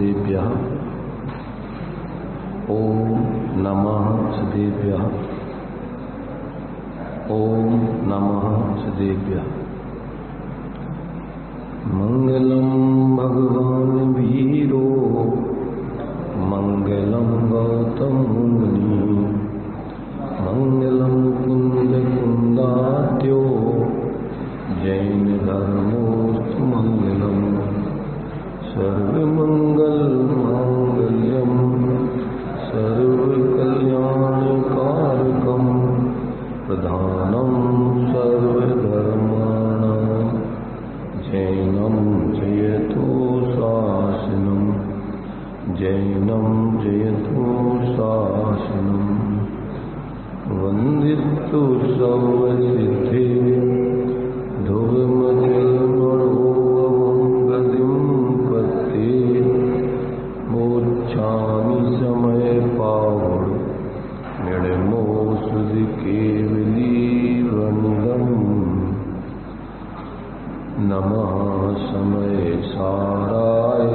सदेभ्यः। ओम नमः सदेभ्यः। ओम नमः सदेभ्यः। मंगलम भगवान वीरो मंगलम गौतम मुनि मंगलम कुंद कुंदाट्यो जैन धर्मोस्तु मंगलम सर्वमंगल मांगल्यम सर्वकल्याणकारकम प्रधानम सर्वधर्माणां जैनम जयतु शासनम जैनम जयतु शासनम वंदितु सर्वसिद्धे ध्रुवमतिर्मणोऽवं पत्ते मोक्षामि समय पावड़ निर्मो सुधि केवलीवंदम नमः समय साराय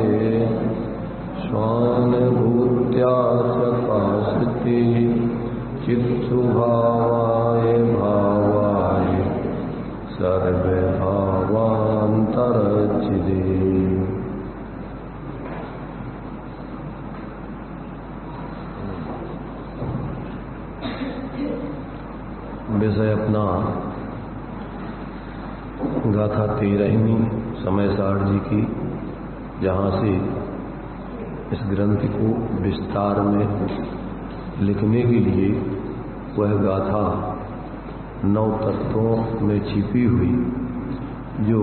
स्वानुभूत्या सकाशते चित्सुभावाय भावाय सर्वभावान्तरचिदे। विषय अपना गाथा 13वीं समय सार जी की, जहाँ से इस ग्रंथ को विस्तार में लिखने के लिए वह गाथा 9 तत्वों में छिपी हुई, जो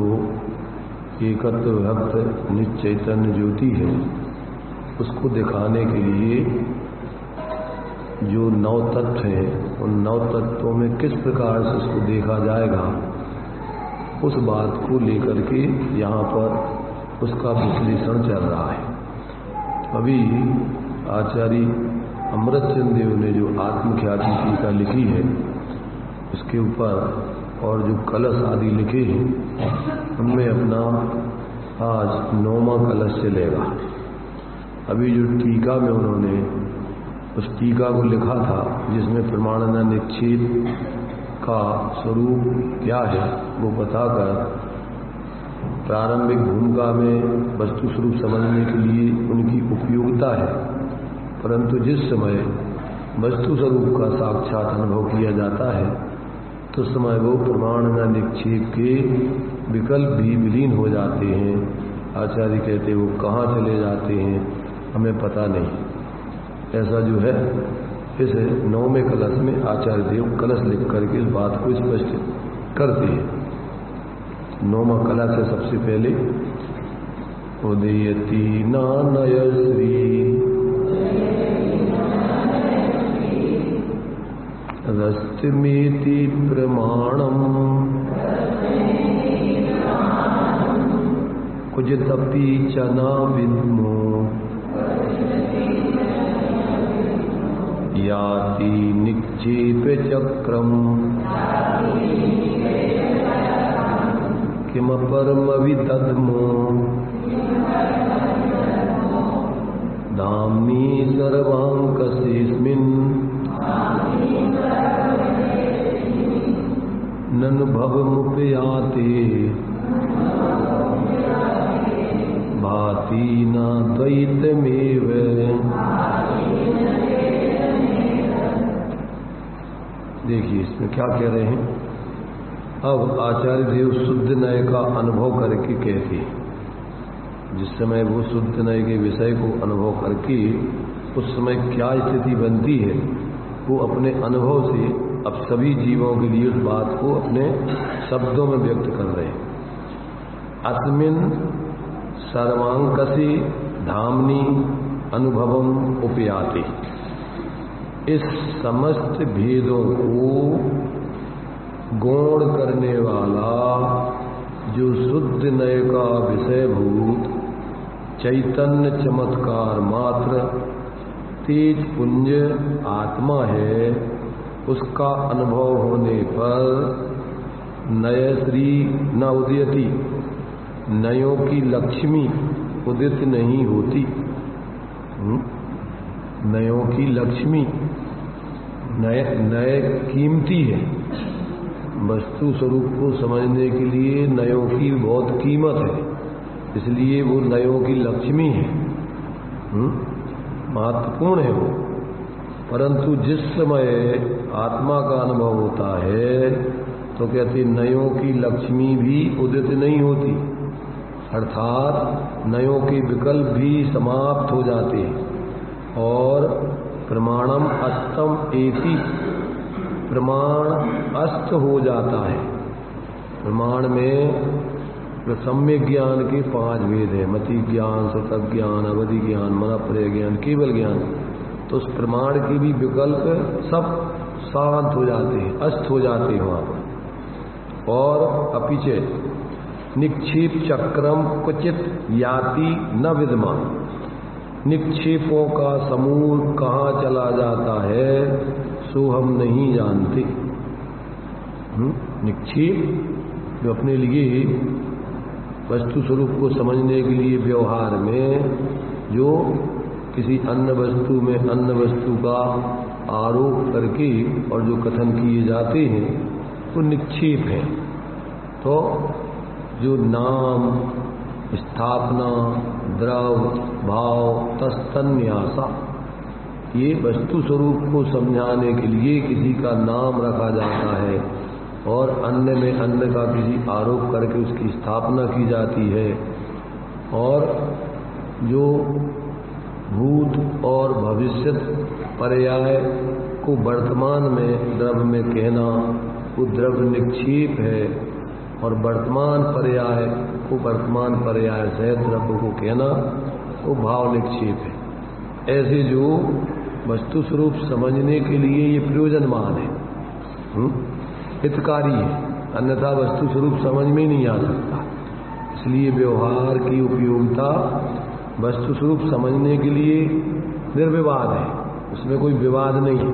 एकत्व भक्त नित्य चैतन्य ज्योति है, उसको दिखाने के लिए जो 9 तत्व हैं, उन 9 तत्वों में किस प्रकार से उसको देखा जाएगा, उस बात को लेकर के यहाँ पर उसका विश्लेषण चल रहा है। अभी आचार्य अमृतचंद देव ने जो आत्मख्याति टीका लिखी है, उसके ऊपर और जो कलश आदि लिखे हैं, उनमें अपना आज 9वां कलश चलेगा। अभी जो टीका में उन्होंने उस टीका को लिखा था, जिसमें प्रमाणना निक्षेप का स्वरूप क्या है वो बताकर प्रारंभिक भूमिका में वस्तु स्वरूप समझने के लिए उनकी उपयोगिता है, परंतु जिस समय वस्तु स्वरूप का साक्षात अनुभव किया जाता है तो समय वो प्रमाणना निक्षेप के विकल्प भी विलीन हो जाते हैं। आचार्य कहते वो कहाँ चले जाते हैं हमें पता नहीं। ऐसा जो है इस 9वें कलश में आचार्य देव कलश लिख करके इस बात को स्पष्ट करते हैं। 9वां कलश है सबसे पहले उदयति नानय श्री रस्तमेति प्रमाणम कुजतपि च न विद्मो याति निक्षेप चक्रम किम परम विदद्मो धाम्नि सर्वांकस्मिन् ननुभवमुपयाते भाति न द्वैतमेव। देखिए इसमें क्या कह रहे हैं। अब आचार्य देव शुद्ध नय का अनुभव करके कहते हैं, जिस समय वो शुद्ध नय के विषय को अनुभव करके उस समय क्या स्थिति बनती है, वो अपने अनुभव से अब सभी जीवों के लिए उस बात को अपने शब्दों में व्यक्त कर रहे हैं। अस्मिन् सर्वांकसि धाम्नि अनुभवम उपयाति। इस समस्त भेदों को गौण करने वाला जो शुद्ध नय का विषयभूत चैतन्य चमत्कार मात्र तेज पुंज आत्मा है, उसका अनुभव होने पर नयश्री न उदयति, नयों की लक्ष्मी उदित नहीं होती। नयों की लक्ष्मी, नए कीमती है। वस्तु स्वरूप को समझने के लिए नयों की बहुत कीमत है, इसलिए वो नयों की लक्ष्मी है, महत्वपूर्ण है वो। परंतु जिस समय आत्मा का अनुभव होता है तो कहते नयों की लक्ष्मी भी उदित नहीं होती, अर्थात नयों के विकल्प भी समाप्त हो जाते हैं। और प्रमाणम अस्तम एति, प्रमाण अस्त हो जाता है। प्रमाण में सम्यक ज्ञान के 5 भेद है, मति ज्ञान, सतत ज्ञान, अवधि ज्ञान, मनःप्रय ज्ञान, केवल ज्ञान। तो उस प्रमाण के भी विकल्प सब शांत हो जाते हैं, अस्त हो जाते हैं वहाँ पर। और अपिचे निक्षेप चक्रम क्वचित याति न विद्यमान, निक्षेपों का समूह कहाँ चला जाता है सो हम नहीं जानते। निक्षेप जो अपने लिए वस्तु स्वरूप को समझने के लिए व्यवहार में जो किसी अन्य वस्तु में अन्य वस्तु का आरोप करके और जो कथन किए जाते हैं वो निक्षेप है। तो जो नाम, स्थापना, द्रव, भाव, तस्तन्यासा, ये वस्तु स्वरूप को समझाने के लिए किसी का नाम रखा जाता है और अन्य में अन्य का किसी आरोप करके उसकी स्थापना की जाती है। और जो भूत और भविष्य पर्याय को वर्तमान में द्रव्य में कहना वो द्रव्य निक्षेप है, और वर्तमान पर्याय को वर्तमान पर्याय से द्रव्य को कहना वो भाव निक्षेप है। ऐसे जो वस्तु स्वरूप समझने के लिए ये प्रयोजनवान है, हितकारी है, अन्यथा वस्तु स्वरूप समझ में नहीं आ सकता। इसलिए व्यवहार की उपयोगिता वस्तु स्वरूप समझने के लिए निर्विवाद है, उसमें कोई विवाद नहीं है।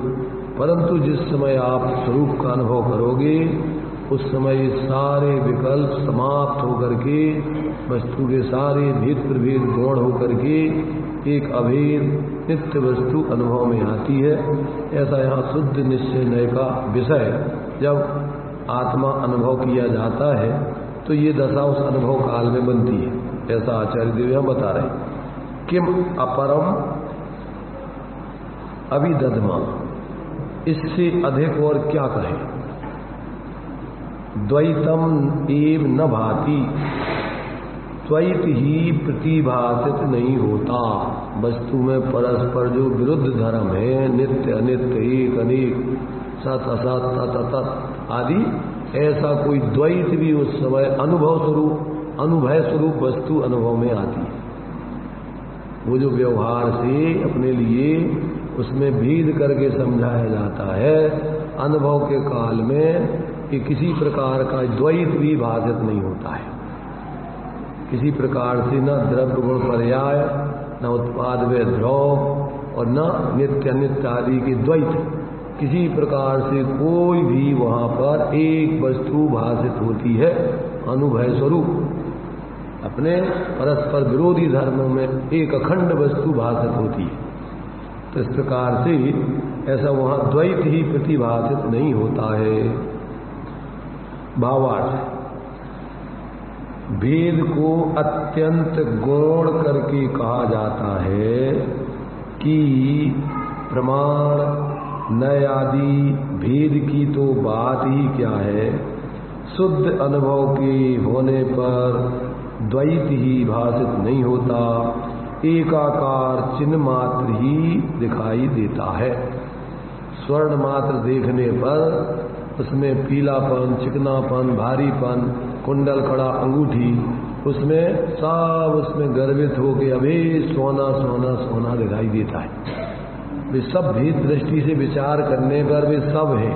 परंतु जिस समय आप स्वरूप का अनुभव करोगे उस समय ये सारे विकल्प समाप्त होकर के वस्तु के सारे भेद प्रभेद गौण होकर के एक अभेद नित्य वस्तु अनुभव में आती है। ऐसा यहाँ शुद्ध निश्चय नय का विषय जब आत्मा अनुभव किया जाता है तो ये दशा उस अनुभव काल में बनती है, ऐसा आचार्य देव यहाँ बता रहे। किम अपरम अभिदधमा, इससे अधिक और क्या कहें। द्वैतम एव न भाति, द्वैत ही प्रतिभाषित नहीं होता। वस्तु में परस्पर जो विरुद्ध धर्म है, नित्य अनित्य, एक अनेक, सत असत, तत तत् आदि, ऐसा कोई द्वैत भी उस समय अनुभय स्वरूप वस्तु अनुभव में आती है। वो जो व्यवहार से अपने लिए उसमें भेद करके समझाया जाता है, अनुभव के काल में कि किसी प्रकार का द्वैत भी भाषित नहीं होता है। किसी प्रकार से न द्रव्य गुण पर्याय, न उत्पाद व ध्रुव और न नित्य अनित्य आदि के द्वैत, किसी प्रकार से कोई भी वहाँ पर एक वस्तु भाषित होती है अनुभव स्वरूप। अपने परस्पर विरोधी धर्मों में एक अखंड वस्तु भाषित होती है। तो इस प्रकार से ऐसा वहाँ द्वैत ही प्रतिभाषित नहीं होता है। भावार्थ, भेद को अत्यंत गौण करके कहा जाता है कि प्रमाण नय आदि भेद की तो बात ही क्या है, शुद्ध अनुभव के होने पर द्वैत ही भाषित नहीं होता, एकाकार चिन्ह मात्र ही दिखाई देता है। स्वर्ण मात्र देखने पर उसमें पीलापन, चिकनापन, भारीपन, कुंडल, कड़ा, अंगूठी, उसमें सब उसमें गर्वित होकर अभी सोना सोना सोना दिखाई देता है। वे सब भेद दृष्टि से विचार करने पर वे सब है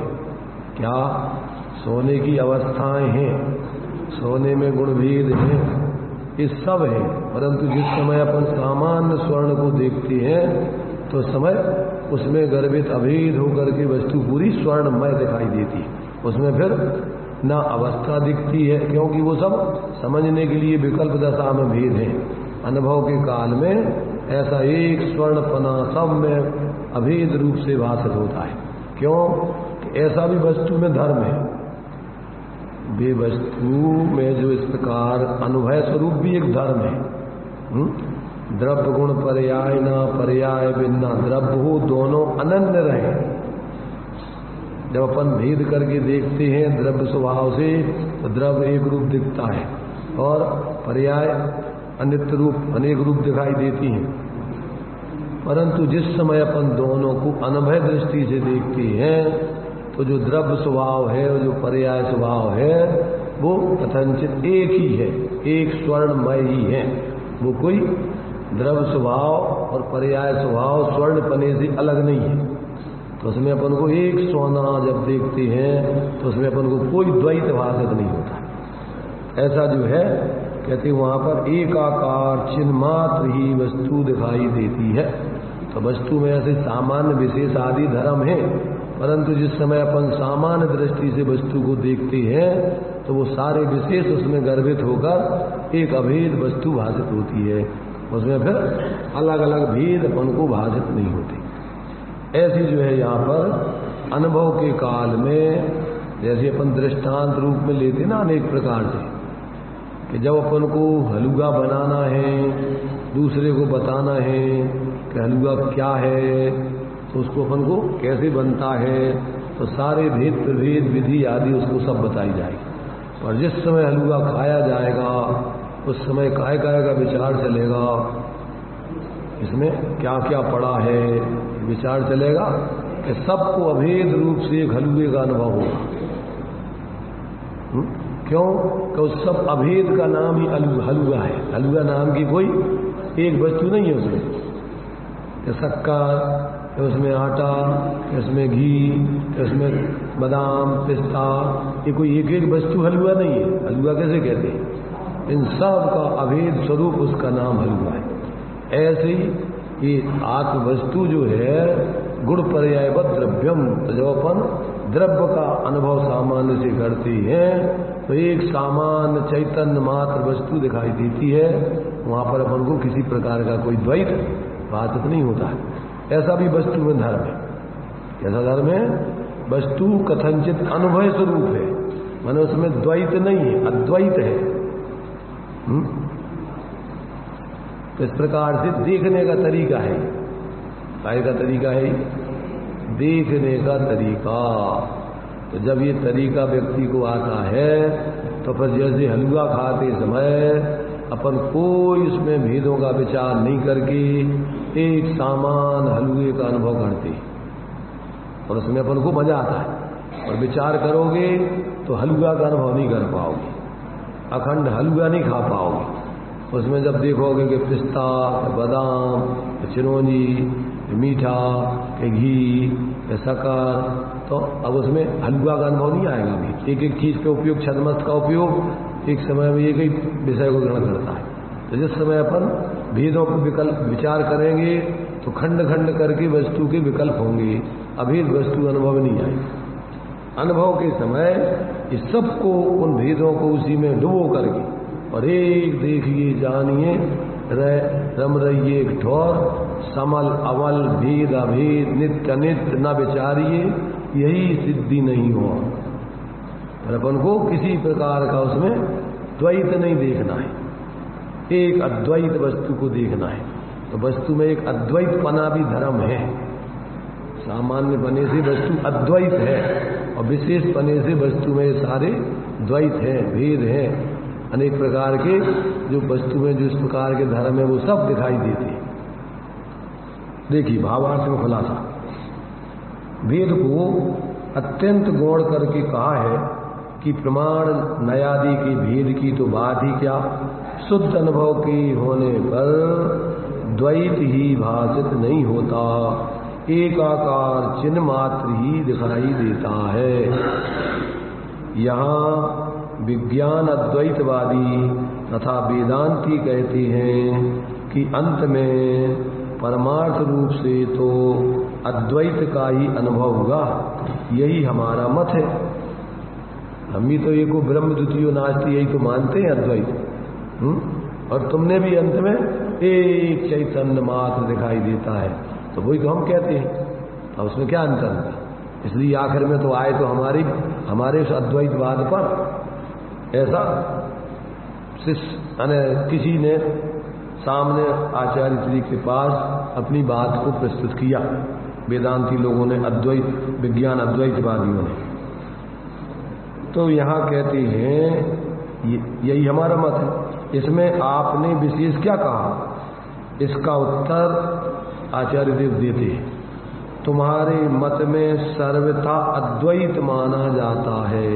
क्या, सोने की अवस्थाएं हैं, सोने में गुण भेद हैं, ये सब है। परंतु जिस समय अपन सामान्य स्वर्ण को देखते हैं तो समय उसमें गर्भित अभेद होकर के वस्तु पूरी स्वर्णमय दिखाई देती है। उसमें फिर ना अवस्था दिखती है, क्योंकि वो सब समझने के लिए विकल्प दशा में भेद है। अनुभव के काल में ऐसा एक स्वर्णपना सब में अभेद रूप से भाषित होता है। क्यों? कि ऐसा भी वस्तु में धर्म है। वे वस्तु में जो इस प्रकार अनुभव स्वरूप भी एक धर्म है। द्रव्य गुण पर्याय न पर्याय बिना द्रव्य हो, दोनों अनन्य रहे। जब अपन भेद करके देखते हैं द्रव्य स्वभाव से तो द्रव्य एक रूप दिखता है और पर्याय अनित्य रूप अनेक रूप दिखाई देती हैं। परंतु जिस समय अपन दोनों को अनुभव दृष्टि से देखते हैं तो जो द्रव्य स्वभाव है और जो पर्याय स्वभाव है वो कथनचित एक ही है, एक स्वर्णमय ही है। वो कोई द्रव्य स्वभाव और पर्याय स्वभाव स्वर्णपने से अलग नहीं है। तो उसमें अपन को एक सोना जब देखते हैं तो उसमें अपन को कोई द्वैत भाषित नहीं होता। ऐसा जो है कहते वहां पर एकाकार चिन्ह मात्र ही वस्तु दिखाई देती है। तो वस्तु में ऐसे सामान्य विशेष आदि धर्म है, परंतु जिस समय अपन सामान्य दृष्टि से वस्तु को देखते हैं तो वो सारे विशेष उसमें गर्भित होकर एक अभेद वस्तु भाषित होती है। उसमें फिर अलग अलग भेद अपन को भाषित नहीं होते। ऐसी जो है यहाँ पर अनुभव के काल में जैसे अपन दृष्टांत रूप में लेते ना अनेक प्रकार से, कि जब अपन को हलवा बनाना है, दूसरे को बताना है कि हलवा क्या है, तो उसको अपन को कैसे बनता है, तो सारे भेद प्रभेद विधि आदि उसको सब बताई जाएगी। और जिस समय हलवा खाया जाएगा उस समय काय काय का विचार चलेगा, इसमें क्या क्या पड़ा है विचार चलेगा कि सबको अभेद रूप से एक हलवे का अनुभव होगा। क्यों? कि उस सब अभेद का नाम ही हलवा है। हलवा नाम की कोई एक वस्तु नहीं है उसमें, कि शक्कर, उसमें आटा, उसमें घी, उसमें बादाम पिस्ता, ये कोई एक एक वस्तु हलवा नहीं है। हलवा कैसे कहते हैं? इन सब का अभेद स्वरूप उसका नाम हलवा है। ऐसे ही ये आत्म वस्तु जो है गुण पर्यायवत द्रव्यम, तो जब अपन द्रव्य का अनुभव सामान्य से करते हैं तो एक सामान्य चैतन्य मात्र वस्तु दिखाई देती है। वहां पर अपन को किसी प्रकार का कोई द्वैत भाषित नहीं होता है। ऐसा भी वस्तु में धर्म है। कैसा धर्म है? वस्तु कथनचित अनुभव स्वरूप है, माने उसमें द्वैत नहीं है, अद्वैत है। तो इस प्रकार से देखने का तरीका है। काय का तरीका है? देखने का तरीका। तो जब ये तरीका व्यक्ति को आता है तो फिर जैसे हलवा खाते समय अपन कोई उसमें भेदों का विचार नहीं करके एक सामान हलवे का अनुभव करते और उसमें अपन को मजा आता है। और विचार करोगे तो हलवा का अनुभव नहीं कर पाओगे, अखंड हलवा नहीं खा पाओगे। उसमें जब देखोगे कि पिस्ता, बादाम, चिरौंजी, मीठा, के घी, के शक्कर, तो अब उसमें हलवा का अनुभव नहीं आएगा। भी एक एक चीज के उपयोग, छद्मस्त का उपयोग एक समय में एक ही विषय को ग्रहण करता है। तो जिस समय अपन भेदों को विकल्प विचार करेंगे तो खंड खंड करके वस्तु के विकल्प होंगे, अभेद वस्तु अनुभव नहीं आएगी। अनुभव के समय इस सबको उन भेदों को उसी में डुबो करके और एक देखिए जानिए रम रहिए एक ठोर, समल अवल भेद अभेद नित्य अनित्य न विचारिए, यही सिद्धि नहीं हो। और अपन को किसी प्रकार का उसमें द्वैत नहीं देखना है, एक अद्वैत वस्तु को देखना है। तो वस्तु में एक अद्वैत पना भी धर्म है। सामान्य पने से वस्तु अद्वैत है और विशेष पने से वस्तु में सारे द्वैत है, भेद है, अनेक प्रकार के जो वस्तु में जो इस प्रकार के धर्म है वो सब दिखाई देते हैं। देखिए भावार्थ में खुलासा, वेद को अत्यंत गौण करके कहा है कि प्रमाण नयादि के भेद की तो बात ही क्या, शुद्ध अनुभव के होने पर द्वैत ही भाषित नहीं होता, एकाकार चिन्ह मात्र ही दिखाई देता है। यहाँ विज्ञान अद्वैतवादी तथा वेदांती कहते हैं कि अंत में परमार्थ रूप से तो अद्वैत का ही अनुभव होगा। यही हमारा मत है। हम भी तो एको ब्रह्म द्वितीयो नास्ति यही तो मानते हैं अद्वैत। और तुमने भी अंत में एक चैतन्य मात्र दिखाई देता है। तो वही तो हम कहते हैं, अब उसमें क्या अंतर है? इसलिए आखिर में तो आए तो हमारे उस अद्वैतवाद पर ऐसा किसी ने सामने आचार्य श्री के पास अपनी बात को प्रस्तुत किया, वेदांती लोगों ने, अद्वैत विज्ञान अद्वैतवादियों ने। तो यहाँ कहते हैं यही हमारा मत है। इसमें आपने विशेष क्या कहा, इसका उत्तर आचार्य देव देते हैं। तुम्हारे मत में सर्वथा अद्वैत माना जाता है।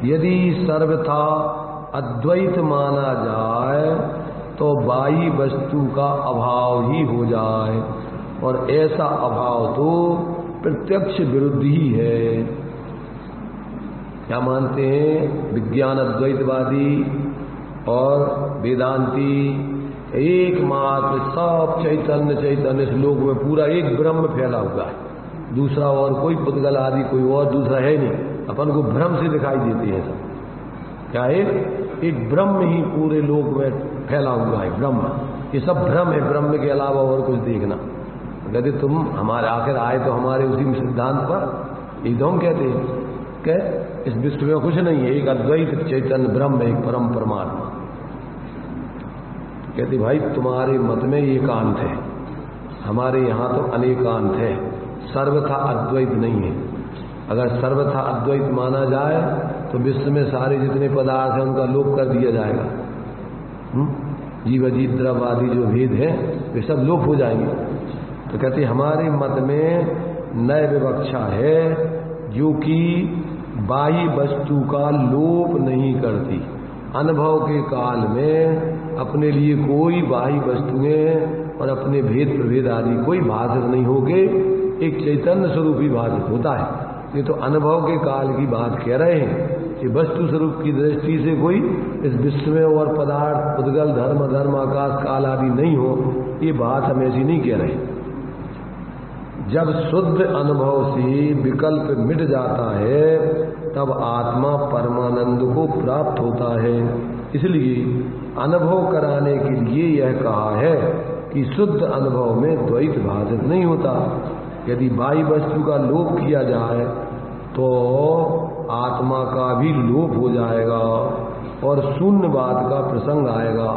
यदि सर्वथा अद्वैत माना जाए तो बाह्य वस्तु का अभाव ही हो जाए, और ऐसा अभाव तो प्रत्यक्ष विरुद्ध ही है। क्या मानते हैं विज्ञान अद्वैतवादी और वेदांती? एकमात्र सब चैतन्य चैतन्य इस लोक में पूरा एक ब्रह्म फैला हुआ है, दूसरा और कोई पुद्गल आदि कोई और दूसरा है नहीं। अपन को भ्रम से दिखाई देते हैं सब। क्या है? एक ब्रह्म ही पूरे लोक में फैला हुआ है, ब्रह्म। ये सब भ्रम है, ब्रह्म के अलावा और कुछ देखना। कहते तुम हमारे आखिर आए तो हमारे उसी सिद्धांत पर एकदम कहते हैं कि इस विश्व में कुछ नहीं है, एक अद्वैत चैतन्य ब्रह्म, एक परम परमात्मा। कहते भाई तुम्हारे मत में एकांत है, हमारे यहाँ तो अनेकांत है, सर्वथा अद्वैत नहीं है। अगर सर्वथा अद्वैत माना जाए तो विश्व में सारे जितने पदार्थ हैं उनका लोप कर दिया जाएगा। जीव अजीत द्रव आदि जो भेद है वे सब लोप हो जाएंगे। तो कहते हमारे मत में नए विवक्षा है जो कि बाह्य वस्तु का लोप नहीं करती। अनुभव के काल में अपने लिए कोई बाह्य वस्तुएं और अपने भेद प्रभेद आदि कोई भाषित नहीं होके एक चैतन्य स्वरूप ही भाषित होता है। ये तो अनुभव के काल की बात कह रहे हैं कि वस्तु स्वरूप की दृष्टि से कोई इस विश्व में और पदार्थ उद्गल धर्म आकाश काल आदि नहीं हो, ये बात हम ऐसी नहीं कह रहे। जब शुद्ध अनुभव से विकल्प मिट जाता है तब आत्मा परमानंद को प्राप्त होता है। इसलिए अनुभव कराने के लिए यह कहा है कि शुद्ध अनुभव में द्वैत भाषित नहीं होता। यदि बाह्य वस्तु का लोप किया जाए तो आत्मा का भी लोप हो जाएगा और शून्यवाद का प्रसंग आएगा,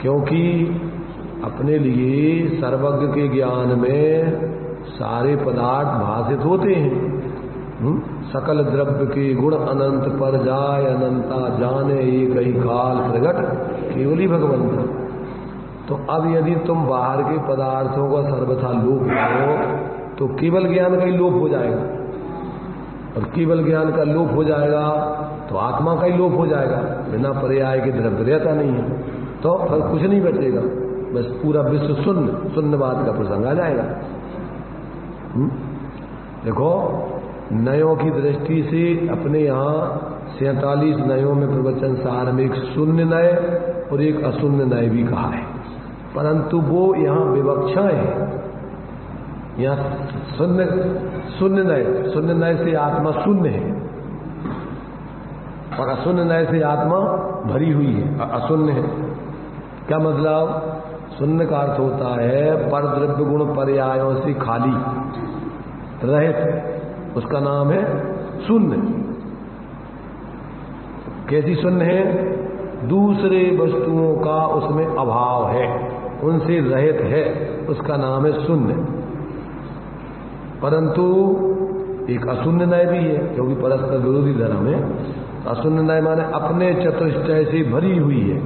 क्योंकि अपने लिए सर्वज्ञ के ज्ञान में सारे पदार्थ भाषित होते हैं। सकल द्रव्य के गुण अनंत पर जाय अनंता जाने एक ही काल प्रगट केवली भगवंता। तो अब यदि तुम बाहर के पदार्थों का सर्वथा लोप करो तो केवल ज्ञान का ही लोप हो जाएगा, और केवल ज्ञान का लोप हो जाएगा तो आत्मा का ही लोप हो जाएगा। बिना पर्याय के द्रव्य रहता नहीं है, तो फिर कुछ नहीं बचेगा, बस पूरा विश्व शून्यवाद का प्रसंग आ जाएगा। देखो नयों की दृष्टि से अपने यहाँ 47 नयों में प्रवचन सार में एक शून्य नय और एक अशून्य नय भी कहा है, परंतु वो यहाँ विवक्षा है। यहाँ शून्य नय से आत्मा शून्य है और अशून्य नय से आत्मा भरी हुई है, अशून्य है। क्या मतलब? शून्य का अर्थ होता है पर द्रव्य गुण पर्यायों से खाली रहित, उसका नाम है शून्य। कैसी शून्य है? दूसरे वस्तुओं का उसमें अभाव है, उनसे रहित है, उसका नाम है शून्य। परंतु एक अशून्य नय भी है, क्योंकि परस्पर विरोधी धर्म है। अशून्य नय माने अपने चतुष्टय से भरी हुई है।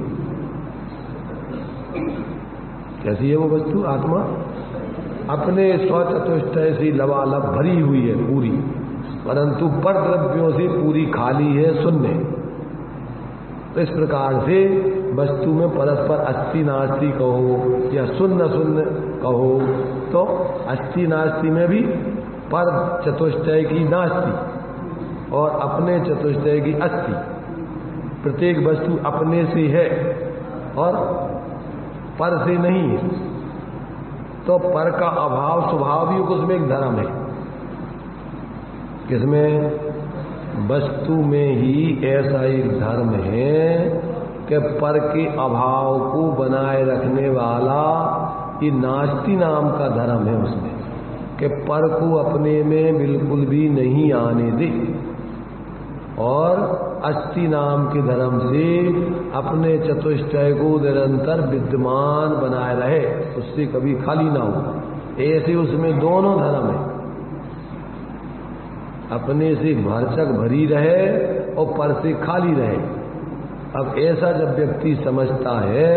कैसी है वो वस्तु? आत्मा अपने स्वचतुष्टय से लबालब भरी हुई है पूरी, परंतु पर द्रव्यों से पूरी खाली है, शून्य। तो इस प्रकार से वस्तु में परस्पर अस्ति नास्ति कहो या शून्य शून्य कहो, तो अस्ति नास्ति में भी पर चतुष्टय की नास्ति और अपने चतुष्टय की अस्ति। प्रत्येक वस्तु अपने से है और पर से नहीं है, तो पर का अभाव स्वभाव भी उसमें एक धर्म है। किसमें? वस्तु में ही ऐसा एक धर्म है कि पर के अभाव को बनाए रखने वाला ये नास्ति नाम का धर्म है उसमें, कि पर को अपने में बिल्कुल भी नहीं आने दे, और अस्ति नाम के धर्म से अपने चतुष्टय को निरंतर विद्यमान बनाए रहे, उससे कभी खाली ना हो। ऐसे उसमें दोनों धर्म है, अपने से भरचक भरी रहे और पर से खाली रहे। अब ऐसा जब व्यक्ति समझता है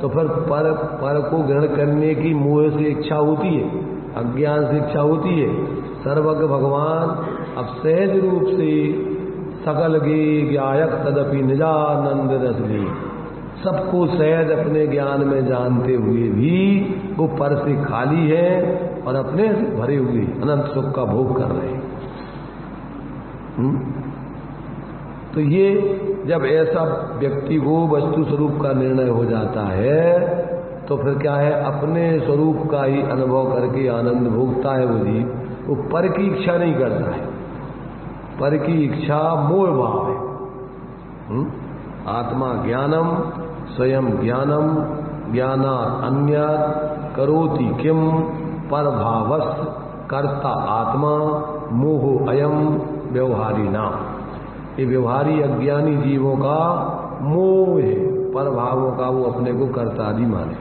तो फिर पर को ग्रहण करने की मोह से इच्छा होती है, अज्ञान से इच्छा होती है। सर्वज्ञ भगवान अब सहज रूप से सकल गे ज्ञायक तदपि निजानंद रसली, सबको सहज अपने ज्ञान में जानते हुए भी वो पर से खाली है और अपने से भरे हुए अनंत सुख का भोग कर रहे हैं। तो ये जब ऐसा व्यक्ति को वस्तु स्वरूप का निर्णय हो जाता है तो फिर क्या है, अपने स्वरूप का ही अनुभव करके आनंद भोगता है वो जीव, वो पर की इच्छा नहीं करता है। पर की इच्छा मोह भाव है। आत्मा ज्ञानम स्वयं ज्ञानम ज्ञाना अन्य करोति किम पर भावस् कर्ता आत्मा मोहो अयम व्यवहारी नाम। ये व्यवहारी अज्ञानी जीवों का मोह है, पर भावों का वो अपने को कर्ता आदि माने।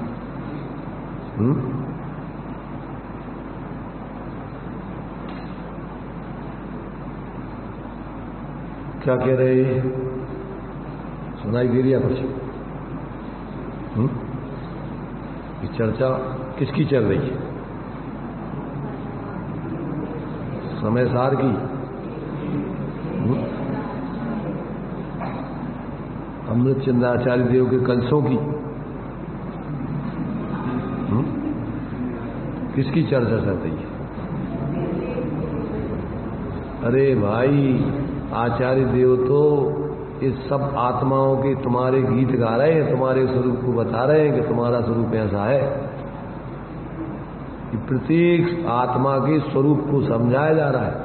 क्या कह रहे, सुनाई दे रही है कुछ? ये चर्चा किसकी चल रही है? समय सार की, अमृतचंद्र आचार्य देव के कलशों की, किसकी चर्चा चल रही है? अरे भाई, आचार्य देव तो इस सब आत्माओं के तुम्हारे गीत गा रहे हैं, तुम्हारे स्वरूप को बता रहे हैं कि तुम्हारा स्वरूप ऐसा है। कि प्रत्येक आत्मा के स्वरूप को समझाया जा रहा है।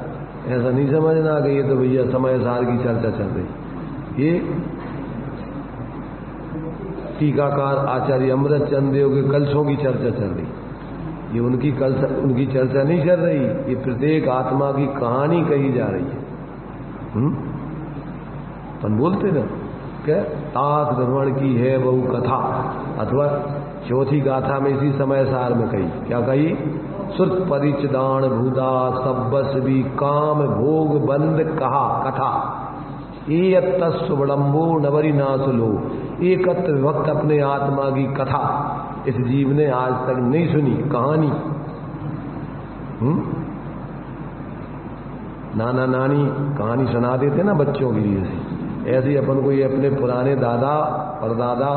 ऐसा नहीं समझना कि ये तो भैया समय सार की चर्चा चल रही। ये टीकाकार आचार्य अमृतचंद्र देव के कलशों की चर्चा चल रही। ये उनकी चर्चा नहीं चल रही, ये प्रत्येक आत्मा की कहानी कही जा रही है। अपन बोलते ना क्या, तात भ्रमण की है बहु कथा, अथवा चौथी गाथा में इसी समय सार में कही, क्या कही? सुर परिचदान भूदा सब्बस भी काम भोग बंद कहा कथा, ये तस्वलंबो नवरी नासुलो। एकत्र वक्त अपने आत्मा की कथा इस जीव ने आज तक नहीं सुनी, कहानी। नाना नानी कहानी सुना देते ना बच्चों के लिए, ऐसे अपन को ये अपने पुराने दादा परदादा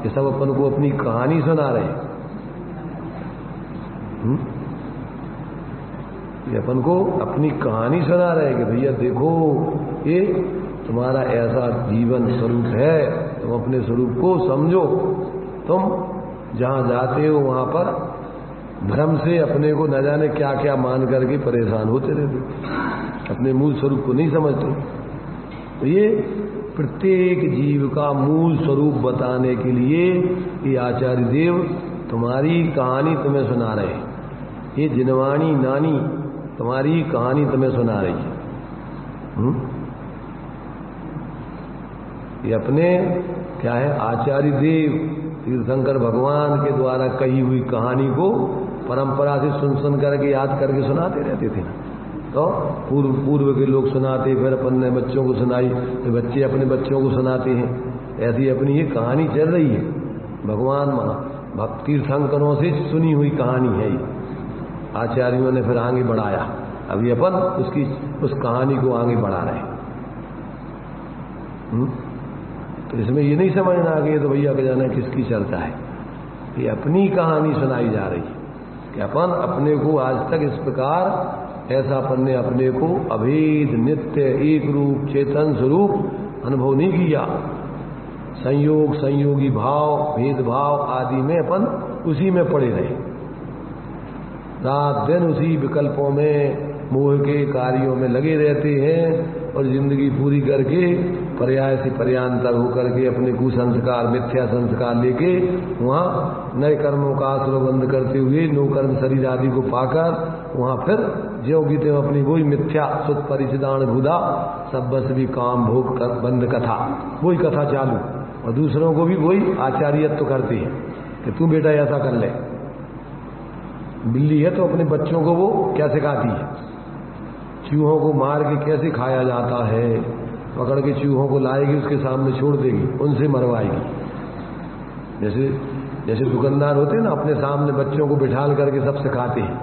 ये सब अपन को अपनी कहानी सुना रहे। ये अपन को अपनी कहानी सुना रहे कि भैया देखो ये तुम्हारा ऐसा जीवन स्वरूप है, तुम अपने स्वरूप को समझो। तुम जहां जाते हो वहां पर भ्रम से अपने को न जाने क्या क्या मान करके परेशान होते रहते, अपने मूल स्वरूप को नहीं समझते। तो ये प्रत्येक जीव का मूल स्वरूप बताने के लिए ये आचार्य देव तुम्हारी कहानी तुम्हें सुना रहे हैं। ये जिनवाणी नानी तुम्हारी कहानी तुम्हें सुना रही है। ये अपने क्या है, आचार्य देव तीर्थंकर भगवान के द्वारा कही हुई कहानी को परंपरा से सुन सुन करके याद करके सुनाते रहते थे ना। तो पूर्व के लोग सुनाते, फिर अपन ने बच्चों को सुनाई, फिर बच्चे अपने बच्चों को सुनाते हैं। ऐसी अपनी ये कहानी चल रही है, भगवान भक्त तीर्थंकरों से सुनी हुई कहानी है। आचार्यों ने फिर आगे बढ़ाया, अभी अपन उस कहानी को आगे बढ़ा रहे हैं। तो इसमें ये नहीं समझना कि ये तो भैया के जाना किसकी चर्चा है, ये अपनी कहानी सुनाई जा रही है कि अपन अपने को आज तक इस प्रकार ऐसा अपन ने अपने को अभेद नित्य एक रूप चेतन स्वरूप अनुभव नहीं किया। संयोग संयोगी भाव भेदभाव आदि में अपन उसी में पड़े रहे, रात दिन उसी विकल्पों में मोह के कार्यों में लगे रहते हैं। और जिंदगी पूरी करके पर्याय से पर्यांतर होकर के अपने कुसंस्कार मिथ्या संस्कार लेके वहाँ नए कर्मों का आश्रय बंद करते हुए नो कर्म शरीर आदि को पाकर वहाँ फिर ज्यों त्यों अपनी वही मिथ्या सुत परिचिदान भूदा सब बस भी काम भोग कर बंद कथा, वही कथा चालू, और दूसरों को भी वही आचार्यत्व करती है कि तू बेटा ऐसा कर ले। बिल्ली है तो अपने बच्चों को वो क्या सिखाती है, चूहों को मार के कैसे खाया जाता है, पकड़ के चूहों को लाएगी उसके सामने छोड़ देगी, उनसे मरवाएगी। जैसे जैसे दुकानदार होते हैं ना, अपने सामने बच्चों को बिठाल करके सब सिखाते हैं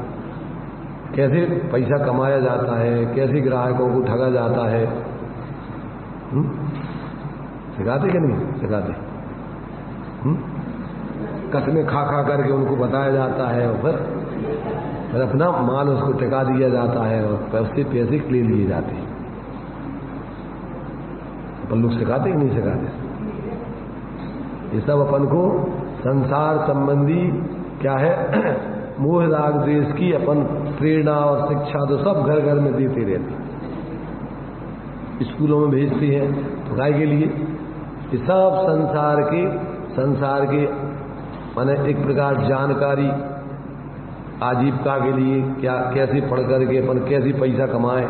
कैसे पैसा कमाया जाता है, कैसे ग्राहकों को ठगा जाता है। सिखाते कि नहीं सिखाते? कसमें खा खा करके उनको बताया जाता है और फिर अपना माल उसको टिका दिया जाता है और उससे पैसे ले लिए जाते हैं। अपन लोग सिखाते कि नहीं सिखाते? ये सब अपन को संसार संबंधी क्या है मोह राग द्वेष की अपन प्रेरणा और शिक्षा तो सब घर घर में देते रहते, स्कूलों में भेजते हैं तो काय के लिए? ये सब संसार के माने एक प्रकार जानकारी आजीविका के लिए क्या कैसे पढ़ करके अपन कैसे पैसा कमाए,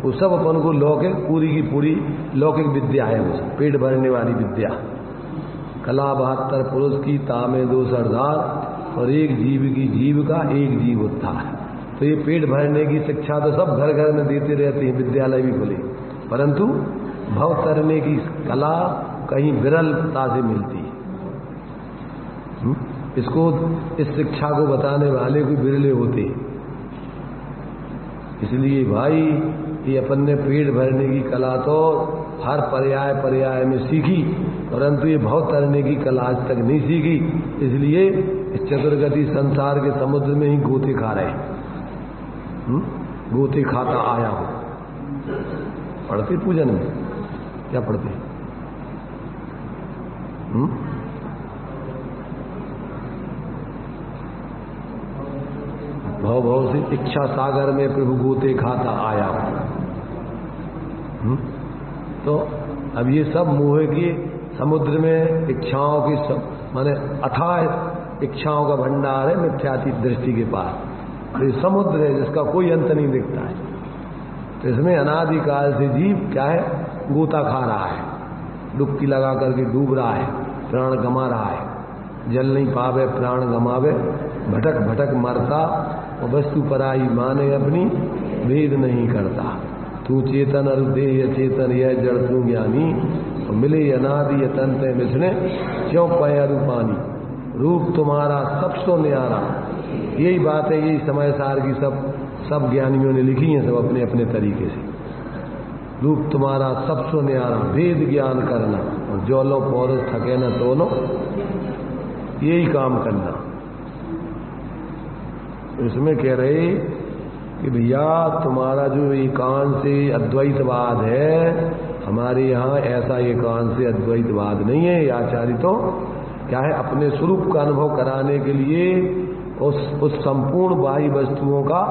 वो सब अपन को लौकिक पूरी की पूरी लौकिक विद्या है, वो पेट भरने वाली विद्या। कला 72 पुरुष की तामे 2 सरदार और एक जीव की जीविका एक जीव उद्धार। तो ये पेट भरने की शिक्षा तो सब घर घर में देते रहते हैं, विद्यालय भी खुले, परंतु भव तरने की कला कहीं विरलता से मिलती है। इसको इस शिक्षा को बताने वाले कोई बिरले होते हैं। इसलिए भाई ये अपन ने पेट भरने की कला तो हर पर्याय में सीखी, परंतु ये भव तरने की कला आज तक नहीं सीखी। इसलिए इस चतुर्गति संसार के समुद्र में ही गोते खा रहे हैं। गोते खाता आया हो पढ़ते पूजन में क्या पढ़ते? भव भव से इच्छा सागर में प्रभु गोते खाता आया हो। तो अब ये सब मोह के समुद्र में इच्छाओं की सब माने अथाह इच्छाओं का भंडार है मिथ्यातीत दृष्टि के पास। तो ये समुद्र है जिसका कोई अंत नहीं दिखता है। तो इसमें अनादिकाल से जीव क्या है, गोता खा रहा है, डुबकी लगा करके डूब रहा है, प्राण गमा रहा है। जल नहीं पावे प्राण गमावे, भटक भटक मरता और वस्तु पराई माने अपनी भेद नहीं करता। तू चेतन अरु देह चेतन यह जड़ तू ज्ञानी, और मिले अनादि तंत्र मिसने क्यों पय अरूपानी। रूप तुम्हारा सबसो न्यारा, यही बात है, यही समय सार की सब ज्ञानियों ने लिखी है, सब अपने अपने तरीके से। रूप तुम्हारा सबसो न्यारा, भेद ज्ञान करना, और जो लो पौरस थके न तो लो, यही काम करना। इसमें कह रहे कि भैया तुम्हारा जो एकांत से अद्वैतवाद है, हमारे यहाँ ऐसा एकांत से अद्वैतवाद नहीं है। ये आचार्य तो क्या है, अपने स्वरूप का अनुभव कराने के लिए उस संपूर्ण बाह्य वस्तुओं का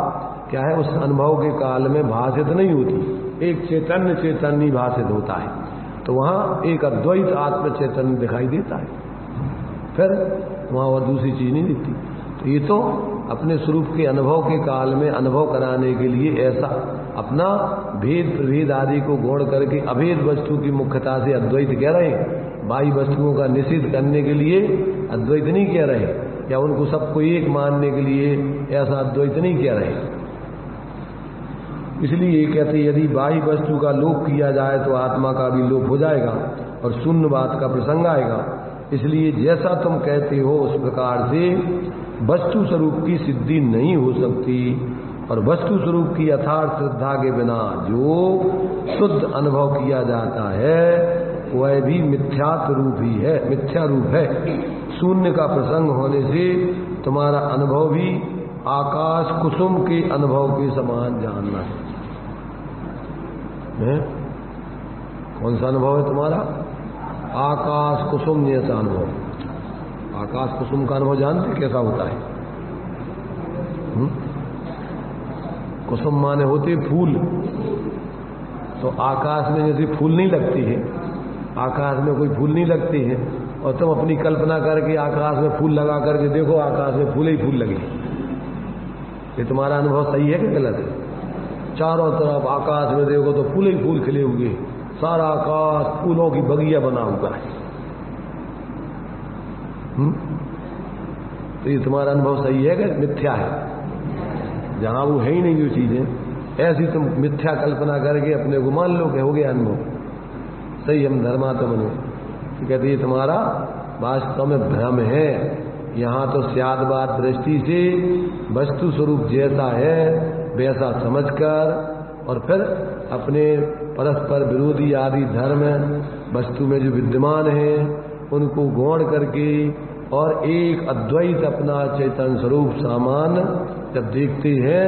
क्या है, उस अनुभव के काल में भाषित नहीं होती। एक चैतन्य भाषित होता है, तो वहाँ एक अद्वैत आत्म चैतन्य दिखाई देता है, फिर वहाँ और दूसरी चीज नहीं दिखती। तो ये तो अपने स्वरूप के अनुभव के काल में अनुभव कराने के लिए ऐसा अपना भेद प्रभेद आदि को गौण करके अभेद वस्तु की मुख्यता से अद्वैत कह रहे हैं। बाह्य वस्तुओं का निषेध करने के लिए अद्वैत नहीं कह रहे, या उनको सबको एक मानने के लिए ऐसा अद्वैत नहीं कह रहे। इसलिए कहते यदि बाह्य वस्तु का लोप किया जाए तो आत्मा का भी लोप हो जाएगा और शून्य बात का प्रसंग आएगा। इसलिए जैसा तुम कहते हो उस प्रकार से वस्तु स्वरूप की सिद्धि नहीं हो सकती, और वस्तु स्वरूप की यथार्थ श्रद्धा के बिना जो शुद्ध अनुभव किया जाता है वह भी मिथ्यात्व रूप ही है, मिथ्या रूप है। शून्य का प्रसंग होने से तुम्हारा अनुभव भी आकाश कुसुम के अनुभव के समान जानना है। कौन सा अनुभव है तुम्हारा? आकाश कुसुम जैसा अनुभव। आकाश कुसुम का अनुभव जानते कैसा होता है? कुसुम माने होते फूल, तो आकाश में जैसे फूल नहीं लगती है, आकाश में कोई फूल नहीं लगती है, और तुम अपनी कल्पना करके आकाश में फूल लगा करके देखो, आकाश में फूल ही फूल लगे। ये तुम्हारा अनुभव सही है कि गलत है? चारों तरफ आकाश में देखो तो फूल ही फूल खिले हुए, सारा आकाश फूलों की बगिया बना हुआ है। तो ये तुम्हारा अनुभव सही है कि मिथ्या है? जहां वो है ही नहीं जो चीजें, ऐसी तुम मिथ्या कल्पना करके अपने को मान लो कि हो गया अनुभव। सही हम धर्मात्मा बनो। तो कहते ये तुम्हारा वास्तव में भ्रम है। यहाँ तो स्याद बात दृष्टि से वस्तु स्वरूप जैसा है वैसा समझकर, और फिर अपने परस्पर विरोधी आदि धर्म वस्तु में जो विद्यमान है उनको गौण करके और एक अद्वैत अपना चैतन्य स्वरूप सामान जब देखते हैं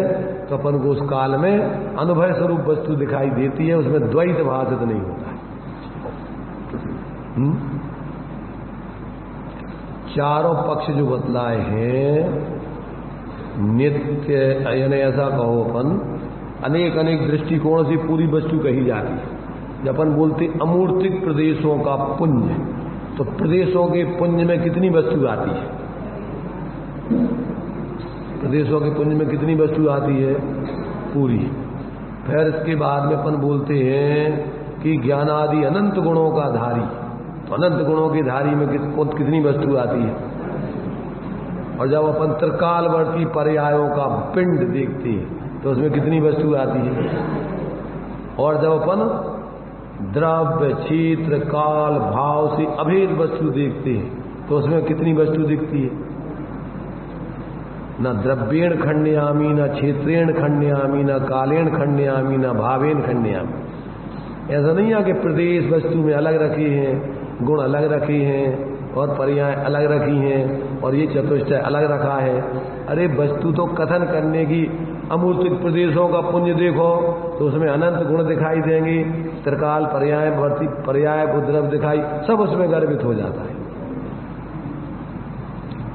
तो अपन को उस काल में अनुभव स्वरूप वस्तु दिखाई देती है, उसमें द्वैत भाषित नहीं होता है। चारों पक्ष जो बतलाए हैं नित्य, यानी ऐसा कहो अपन अनेक अनेक दृष्टिकोण से पूरी वस्तु कही जाती है। जब अपन बोलते अमूर्तिक प्रदेशों का पुंज, तो प्रदेशों के पुंज में कितनी वस्तु आती है? प्रदेशों के पुंज में कितनी वस्तु आती है? पूरी। फिर इसके बाद में अपन बोलते हैं कि ज्ञानादि अनंत गुणों का धारी, तो अनंत गुणों की धारी में कितनी वस्तु आती है? और जब अपन त्रिकालवर्ती पर्यायों का पिंड देखते हैं तो उसमें कितनी वस्तु आती है? और जब अपन द्रव्य क्षेत्र काल भाव से अभेद वस्तु देखते हैं तो उसमें कितनी वस्तु दिखती है? न द्रव्येण खंडयामी, न क्षेत्रेण खंडयामी, न कालेण खंडयामी, न भावेन खंडयामी। ऐसा नहीं है कि प्रदेश वस्तु में अलग रखे हैं, गुण अलग रखे हैं और पर्याय अलग रखी हैं और ये चतुष्टय अलग रखा है। अरे वस्तु तो कथन करने की, अमूर्तिक प्रदेशों का पुंज देखो तो उसमें अनंत गुण दिखाई देंगे, त्रिकाल पर्याय वर्ती पर्याय द्रव्य दिखाई, सब उसमें गर्भित हो जाता है।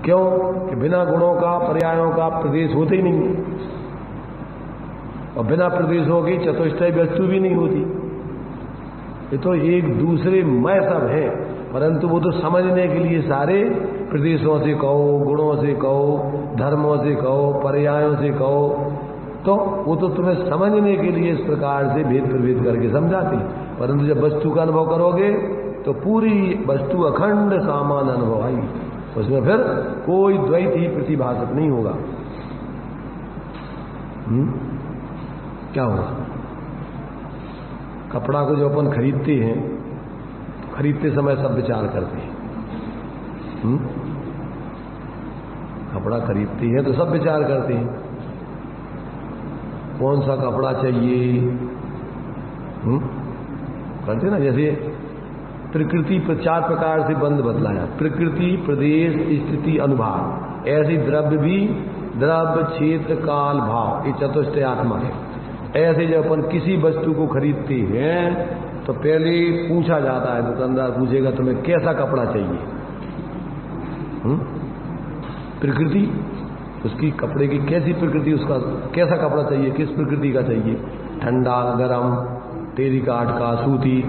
क्यों कि बिना गुणों का पर्यायों का प्रदेश होते ही नहीं, और बिना प्रदेशों की चतुष्टय वस्तु भी नहीं होती। ये तो एक दूसरे मय सब है, परंतु वो तो समझने के लिए सारे प्रदेशों से कहो, गुणों से कहो, धर्मों से कहो, पर्यायों से कहो, तो वो तो तुम्हें समझने के लिए इस प्रकार से भेद प्रभेद करके समझाती। परंतु जब वस्तु का अनुभव करोगे तो पूरी वस्तु अखंड सामान अनुभव आएगी, उसमें फिर कोई द्वैत ही प्रतिभाषित नहीं होगा। क्या होगा? कपड़ा को जो अपन खरीदते हैं, खरीदते समय सब विचार करते हैं। कपड़ा खरीदते हैं तो सब विचार करते हैं कौन सा कपड़ा चाहिए। करते ना, जैसे प्रकृति पर 4 प्रकार से बंध बदलाया, प्रकृति, प्रदेश, स्थिति, अनुभाव। ऐसी द्रव्य भी, द्रव्य क्षेत्र काल भाव, ये चतुष्टय आत्मा है। ऐसे जब अपन किसी वस्तु को खरीदते हैं तो पहले पूछा जाता है, दुकानदार पूछेगा तुम्हें कैसा कपड़ा चाहिए। प्रकृति, उसकी कपड़े की कैसी प्रकृति, उसका कैसा कपड़ा चाहिए, किस प्रकृति का चाहिए, ठंडा, गरम, टेरिकाट का, सूती,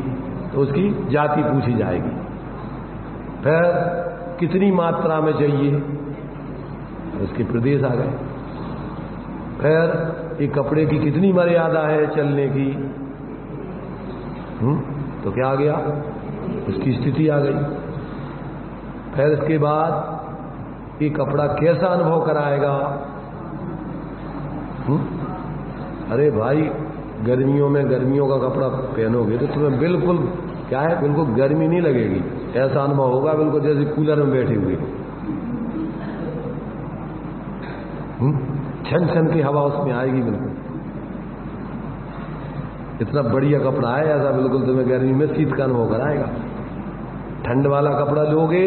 तो उसकी जाति पूछी जाएगी। फिर कितनी मात्रा में चाहिए, उसके प्रदेश आ गए। फिर एक कपड़े की कितनी मर्यादा है चलने की, तो क्या आ गया, उसकी स्थिति आ गई। फिर इसके बाद ये कपड़ा कैसा अनुभव कराएगा। अरे भाई, गर्मियों में गर्मियों का कपड़ा पहनोगे तो तुम्हें बिल्कुल क्या है, बिल्कुल गर्मी नहीं लगेगी, ऐसा अनुभव होगा बिल्कुल जैसे कूलर में बैठे हुए। छन छन की हवा उसमें आएगी बिल्कुल, इतना बढ़िया कपड़ा है, ऐसा बिल्कुल तुम्हें गर्मी में शीत का अनुभव कराएगा। ठंड वाला कपड़ा लोगे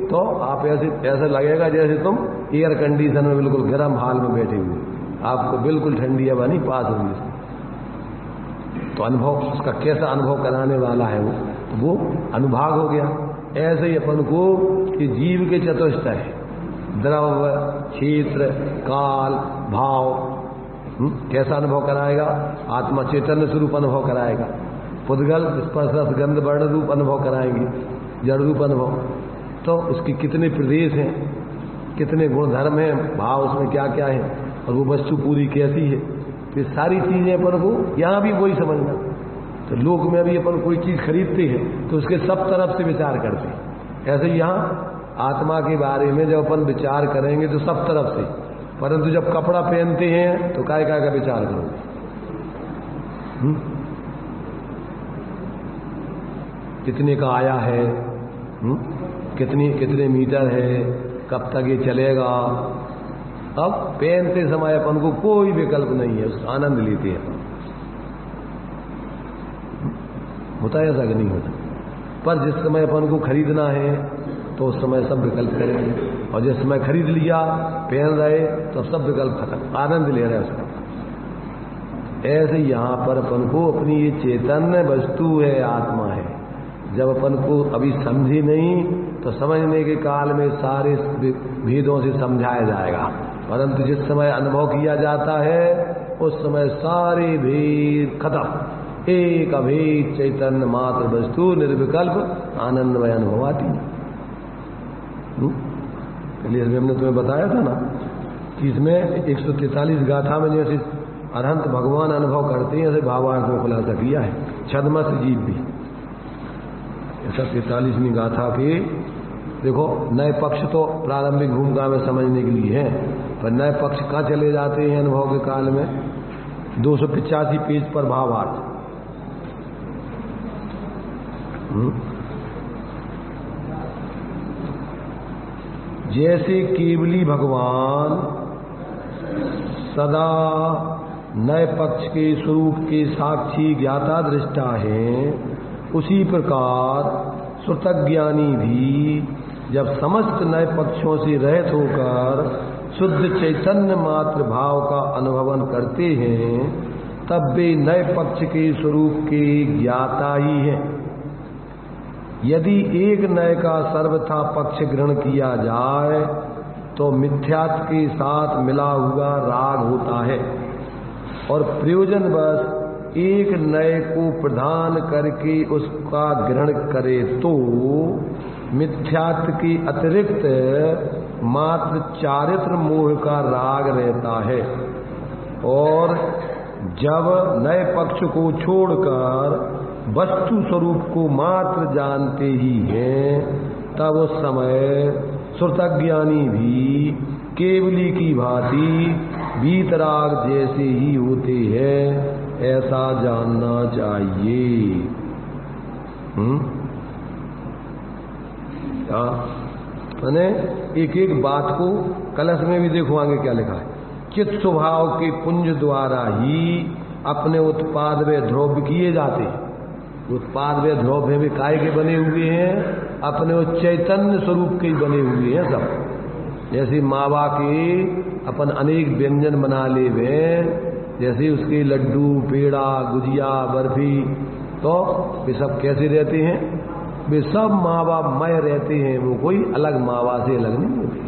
तो आप ऐसा लगेगा जैसे तुम एयर कंडीशन में बिल्कुल गर्म हाल में बैठे हुए, आपको बिल्कुल ठंडी हवा नहीं पास होगी। तो अनुभव, उसका कैसा अनुभव कराने वाला है वो अनुभाग हो गया। ऐसे ही अपन को कि जीव के चतुष्टय है, द्रव्य, क्षेत्र, काल, भाव, कैसा अनुभव कराएगा, आत्मा चैतन्य स्वरूप अनुभव कराएगा। पुद्गल स्पर्श रस गंध वर्ण रूप अनुभव कराएंगे, जड़ रूप अनुभव। तो उसके कितने प्रदेश हैं, कितने गुण धर्म हैं, भाव उसमें क्या क्या है, और वो वस्तु पूरी कैसी है, तो सारी चीजें अपन को यहाँ भी वही समझना। तो लोक में भी अपन कोई चीज खरीदते हैं तो उसके सब तरफ से विचार करते हैं। ऐसे यहाँ आत्मा के बारे में जब अपन विचार करेंगे तो सब तरफ से, परंतु जब कपड़ा पहनते हैं तो काय का विचार करोगे? कितने का आया है, कितने मीटर है, कब तक ये चलेगा। अब पहनते समय अपन को कोई विकल्प नहीं है, उसका आनंद लेते हैं। होता है ऐसा कि नहीं होता? पर जिस समय अपन को खरीदना है तो उस समय सब विकल्प करेंगे, और जिस समय खरीद लिया पहन रहे तो सब विकल्प खत्म, आनंद ले रहे उसका। ऐसे यहाँ पर अपन को अपनी ये चैतन्य वस्तु है, आत्मा है, जब अपन को अभी समझी नहीं तो समझने के काल में सारे भेदों से समझाया जाएगा, परंतु जिस समय अनुभव किया जाता है उस समय सारे भेद खत्म, एक अभेद चैतन्य मात्र वस्तु निर्विकल्प आनंदमय अनुभव आती है। इसलिए हमने तुम्हें बताया था ना कि इसमें 143 गाथा में जैसे अरहंत भगवान अनुभव करते हैं, ऐसे भावार्थ में खुलासा किया है। छद्मस्त जीव भी ऐसा 43वीं गाथा के देखो, नए पक्ष तो प्रारंभिक भूमिका में समझने के लिए है, पर नए पक्ष कहाँ चले जाते हैं अनुभव के काल में? 285 पेज पर भावार्थ। जैसे केवली भगवान सदा नए पक्ष के स्वरूप के साक्षी ज्ञाता दृष्टा हैं, उसी प्रकार श्रुतज्ञानी भी जब समस्त नए पक्षों से रहित होकर शुद्ध चैतन्य मात्र भाव का अनुभवन करते हैं, तब वे नए पक्ष के स्वरूप के ज्ञाता ही हैं। यदि एक नए का सर्वथा पक्ष ग्रहण किया जाए तो मिथ्यात्व के साथ मिला हुआ राग होता है, और प्रयोजनवश एक नए को प्रदान करके उसका ग्रहण करे तो मिथ्यात्व के अतिरिक्त मात्र चारित्र मोह का राग रहता है, और जब नए पक्ष को छोड़कर वस्तु स्वरूप को मात्र जानते ही हैं, तब उस समय श्रुतज्ञानी भी केवली की भांति वीतराग जैसे ही होते हैं, ऐसा जानना चाहिए। मैंने एक एक बात को कलश में भी देखो आगे क्या लिखा है। चित्त स्वभाव के पुंज द्वारा ही अपने उत्पाद वे ध्रुव किए जाते हैं। उत्पाद वे ध्रुव भी काय के बने हुए हैं? अपने वो चैतन्य स्वरूप के ही बने हुए हैं सब। जैसे मावा के अपन अनेक व्यंजन बना ले वे, जैसे उसके लड्डू, पेड़ा, गुजिया, बर्फी, तो वे सब कैसे रहते हैं? वे सब मावा मय रहते हैं, वो कोई अलग मावा से अलग नहीं होते।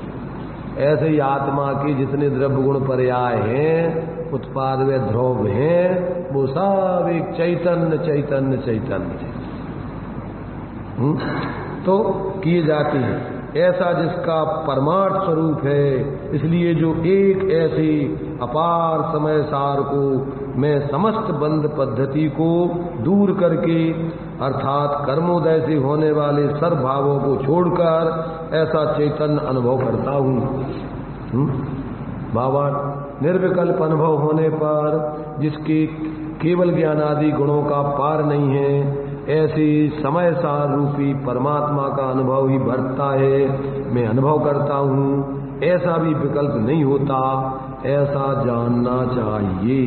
ऐसे ही आत्मा के जितने द्रव्य गुण पर्याय हैं, उत्पाद वे ध्रुव हैं, वो सब एक चैतन्य चैतन्य चैतन्य तो किए जाते हैं। ऐसा जिसका परमार्थ स्वरूप है, इसलिए जो एक ऐसे अपार समय सार को मैं समस्त बंध पद्धति को दूर करके, अर्थात कर्मोदय से होने वाले सर्व भावों को छोड़कर ऐसा चैतन्य अनुभव करता हूँ। बाबा निर्विकल्प अनुभव होने पर जिसके केवल ज्ञानादि गुणों का पार नहीं है, ऐसे समय सार रूपी परमात्मा का अनुभव ही बढ़ता है, मैं अनुभव करता हूँ, ऐसा भी विकल्प नहीं होता, ऐसा जानना चाहिए।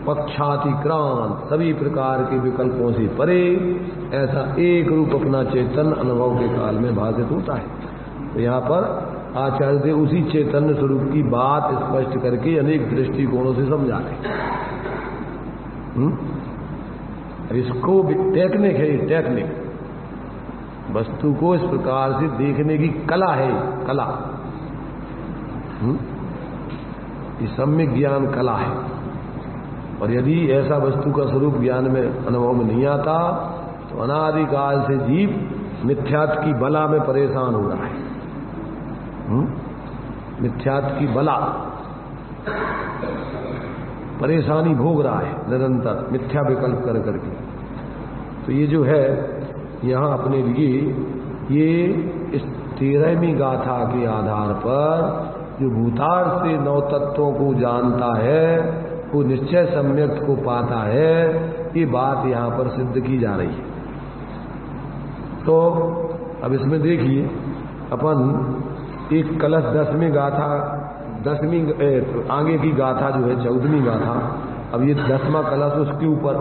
पक्षातिक्रांत सभी प्रकार के विकल्पों से परे ऐसा एक रूप अपना चैतन्य अनुभव के काल में भाषित होता है। तो यहाँ पर आचार्य देव उसी चैतन्य स्वरूप की बात स्पष्ट करके अनेक दृष्टिकोणों से समझा रहे। इसको टेक्निक है, टेक्निक वस्तु को इस प्रकार से देखने की कला है, कला। ये सम्यक ज्ञान कला है। और यदि ऐसा वस्तु का स्वरूप ज्ञान में अनुभव में नहीं आता तो अनादिकाल से जीव मिथ्यात्व की बला में परेशान हो रहा है। मिथ्यात्व की बला परेशानी भोग रहा है निरंतर मिथ्या विकल्प कर करके। तो ये जो है यहाँ अपने लिए ये इस 13वीं गाथा के आधार पर जो भूतार्थ से 9 तत्वों को जानता है वो निश्चय सम्यक को पाता है, ये बात यहाँ पर सिद्ध की जा रही है। तो अब इसमें देखिए अपन एक कलश 10वीं गाथा 10वीं आगे की गाथा जो है 14वीं गाथा, अब ये 10वां कलश उसके ऊपर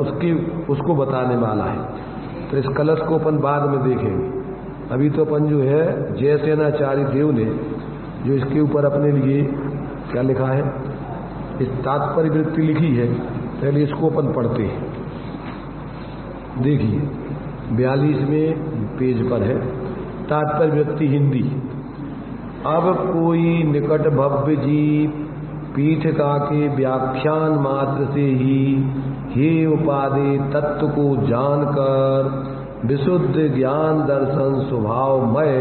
उसको बताने वाला है। तो इस कलश को अपन बाद में देखेंगे। अभी तो अपन जो है जयसेनाचार्य देव ने जो इसके ऊपर अपने लिए क्या लिखा है, इस तात्पर्य वृत्ति लिखी है, पहले इसको अपन पढ़ते हैं। देखिए 42वें पेज पर है तात्पर्य वृत्ति हिंदी। अब कोई निकट भव्य जीव पीठिका के व्याख्यान मात्र से ही हे उपादेय तत्व को जानकर विशुद्ध ज्ञान दर्शन स्वभावमय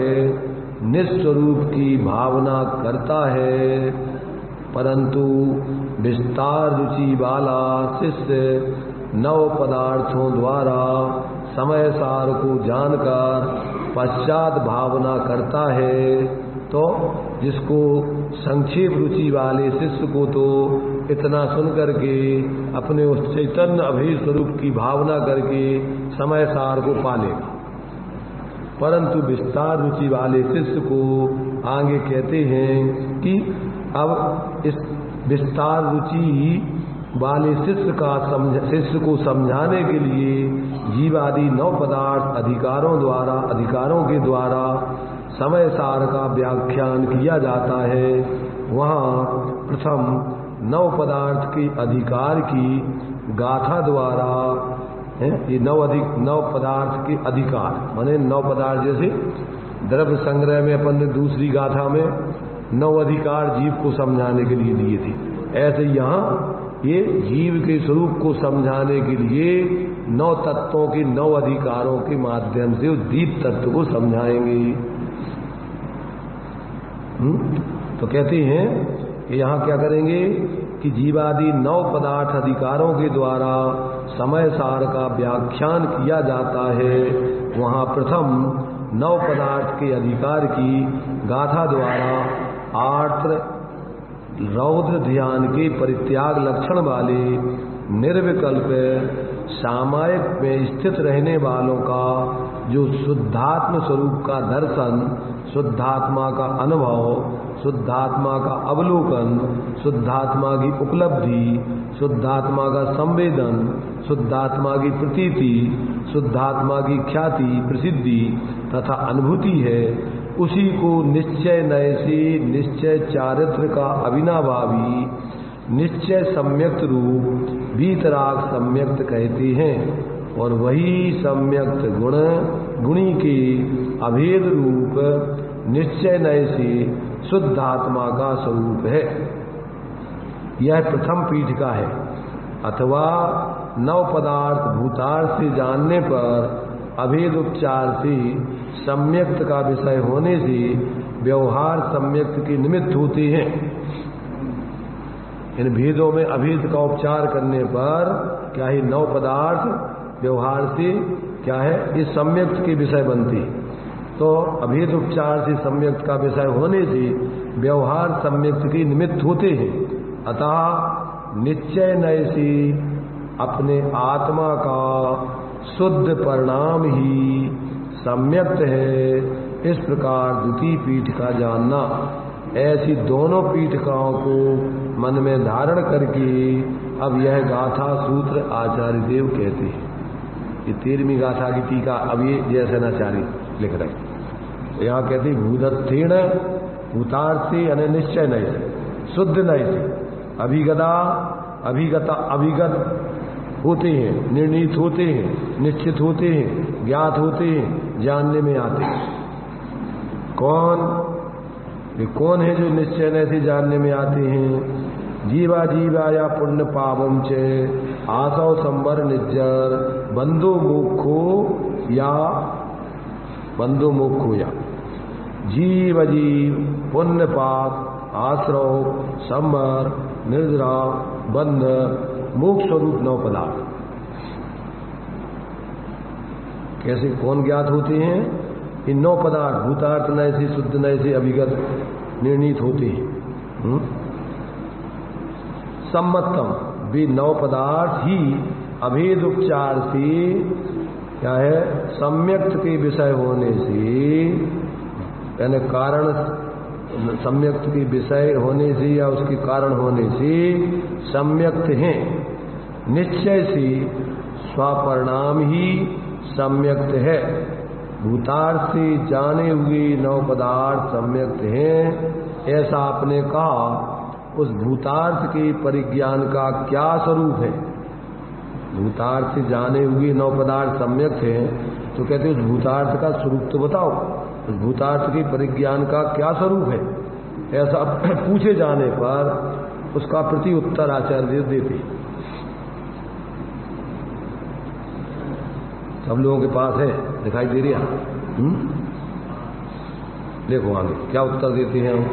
निस्वरूप की भावना करता है, परंतु विस्तार रुचि वाला शिष्य नव पदार्थों द्वारा समय सार को जानकर पश्चात भावना करता है। तो जिसको संक्षेप रुचि वाले शिष्य को तो इतना सुन करके अपने उस चैतन्य अभेद स्वरूप की भावना करके समय सार को पालेगा, परंतु विस्तार रुचि वाले शिष्य को आगे कहते हैं कि अब इस विस्तार रुचि वाले शिष्य को समझाने के लिए जीवादि 9 पदार्थ अधिकारों के द्वारा समय सार का व्याख्यान किया जाता है। वहाँ प्रथम 9 पदार्थ के अधिकार की गाथा द्वारा ये 9 पदार्थ के अधिकार माने 9 पदार्थ, जैसे द्रव्य संग्रह में अपन ने दूसरी गाथा में 9 अधिकार जीव को समझाने के लिए दिए थे, ऐसे यहाँ ये जीव के स्वरूप को समझाने के लिए 9 तत्वों के 9 अधिकारों के माध्यम से दीप तत्व को समझाएंगे। तो कहते हैं कि यहाँ क्या करेंगे कि जीवादि 9 पदार्थ अधिकारों के द्वारा समय सार का व्याख्यान किया जाता है। वहाँ प्रथम 9 पदार्थ के अधिकार की गाथा द्वारा आर्द्र रौद्र ध्यान के परित्याग लक्षण वाले निर्विकल्प सामायिक में स्थित रहने वालों का जो शुद्धात्म स्वरूप का दर्शन, शुद्धात्मा का अनुभव, शुद्धात्मा का अवलोकन, शुद्धात्मा की उपलब्धि, शुद्धात्मा का संवेदन, शुद्धात्मा की प्रतीति, शुद्धात्मा की ख्याति प्रसिद्धि तथा अनुभूति है, उसी को निश्चय नयसी निश्चय चारित्र का अविनाभावी निश्चय सम्यक्त रूप वीतराग सम्यक्त कहते हैं। और वही सम्यक्त गुणी के अभेद रूप निश्चय नयसी शुद्ध आत्मा का स्वरूप है। यह प्रथम पीठिका है। अथवा 9 पदार्थ भूतार्थ से जानने पर अभेद उपचार से सम्यक्त का विषय होने से व्यवहार सम्यक्त के निमित्त होते हैं। इन भेदों में अभेद का उपचार करने पर क्या है 9 पदार्थ व्यवहार से क्या है इस सम्यक्त के विषय बनते। तो अभेद उपचार से सम्यक्त का विषय होने से व्यवहार सम्यक्त के निमित्त होते हैं। अतः निश्चय नय से अपने आत्मा का शुद्ध परिणाम ही सम्यक्त है। इस प्रकार द्वितीय पीठिका जानना। ऐसी दोनों पीठिकाओं को मन में धारण करके अब यह गाथा सूत्र आचार्य देव कहते हैं। ये 13वीं गाथा की टीका अब ये जयसेनाचार्य लिख रहे हैं। यहाँ कहते हैं भूदत्थेण भूतार्थ से यानी निश्चय नय से शुद्ध नय से अभिगत होते हैं, निर्णीत होते हैं, निश्चित होते हैं, ज्ञात होते हैं, जानने में आते हैं। कौन है जो निश्चय नय से जानने में आते हैं? जीवा जीवा या पुण्य पावम च आसव संबर निज्जर बंधु मुखो या जीव अजीव पुण्य पाप आश्रव संबर निर्जरा बंध मोक्ष स्वरूप 9 पदार्थ कैसे कौन ज्ञात होते हैं? इन 9 पदार्थ भूतार्थ नय से शुद्ध नय से अभिगत निर्णीत होते हैं। सम्मतम वे 9 पदार्थ ही अभेद उपचार से क्या है सम्यक्त के विषय होने से, यानी कारण सम्यक्त के विषय होने से या उसके कारण होने से सम्यक्त हैं। निश्चय से स्वपरिणाम ही सम्यक्त है। भूतार्थ से जाने हुए 9 पदार्थ सम्यक्त हैं ऐसा आपने कहा। उस भूतार्थ के परिज्ञान का क्या स्वरूप है? भूतार्थ से जाने हुए 9 पदार्थ सम्यक्त हैं तो कहते उस भूतार्थ का स्वरूप तो बताओ, उस भूतार्थ के परिज्ञान का क्या स्वरूप है? ऐसा पूछे जाने पर उसका प्रति उत्तर आचार्य देते। सब लोगों के पास है, दिखाई दे रही है? देखो आगे क्या उत्तर देते हैं हम।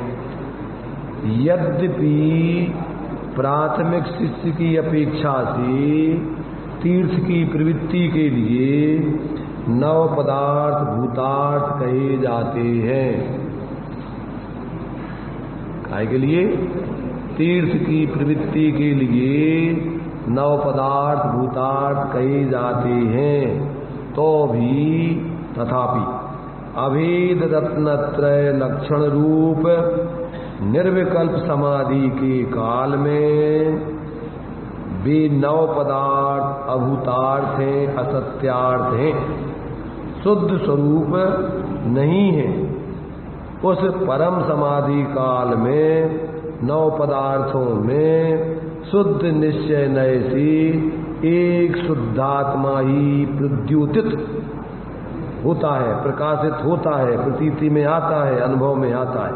यद्यपि प्राथमिक शिष्य की अपेक्षा से तीर्थ की प्रवृत्ति के लिए 9 पदार्थ भूतार्थ कहे जाते हैं। काहे के लिए? तीर्थ की प्रवृत्ति के लिए 9 पदार्थ भूतार्थ कहे जाते हैं। तो भी तथापि अभेद रत्नत्रय लक्षण रूप निर्विकल्प समाधि के काल में वे 9 पदार्थ अभूतार्थ हैं, असत्यार्थ हैं, शुद्ध स्वरूप नहीं है। उस परम समाधि काल में 9 पदार्थों में शुद्ध निश्चय नय से एक शुद्धात्मा ही प्रद्योतित होता है, प्रकाशित होता है, प्रतीति में आता है, अनुभव में आता है।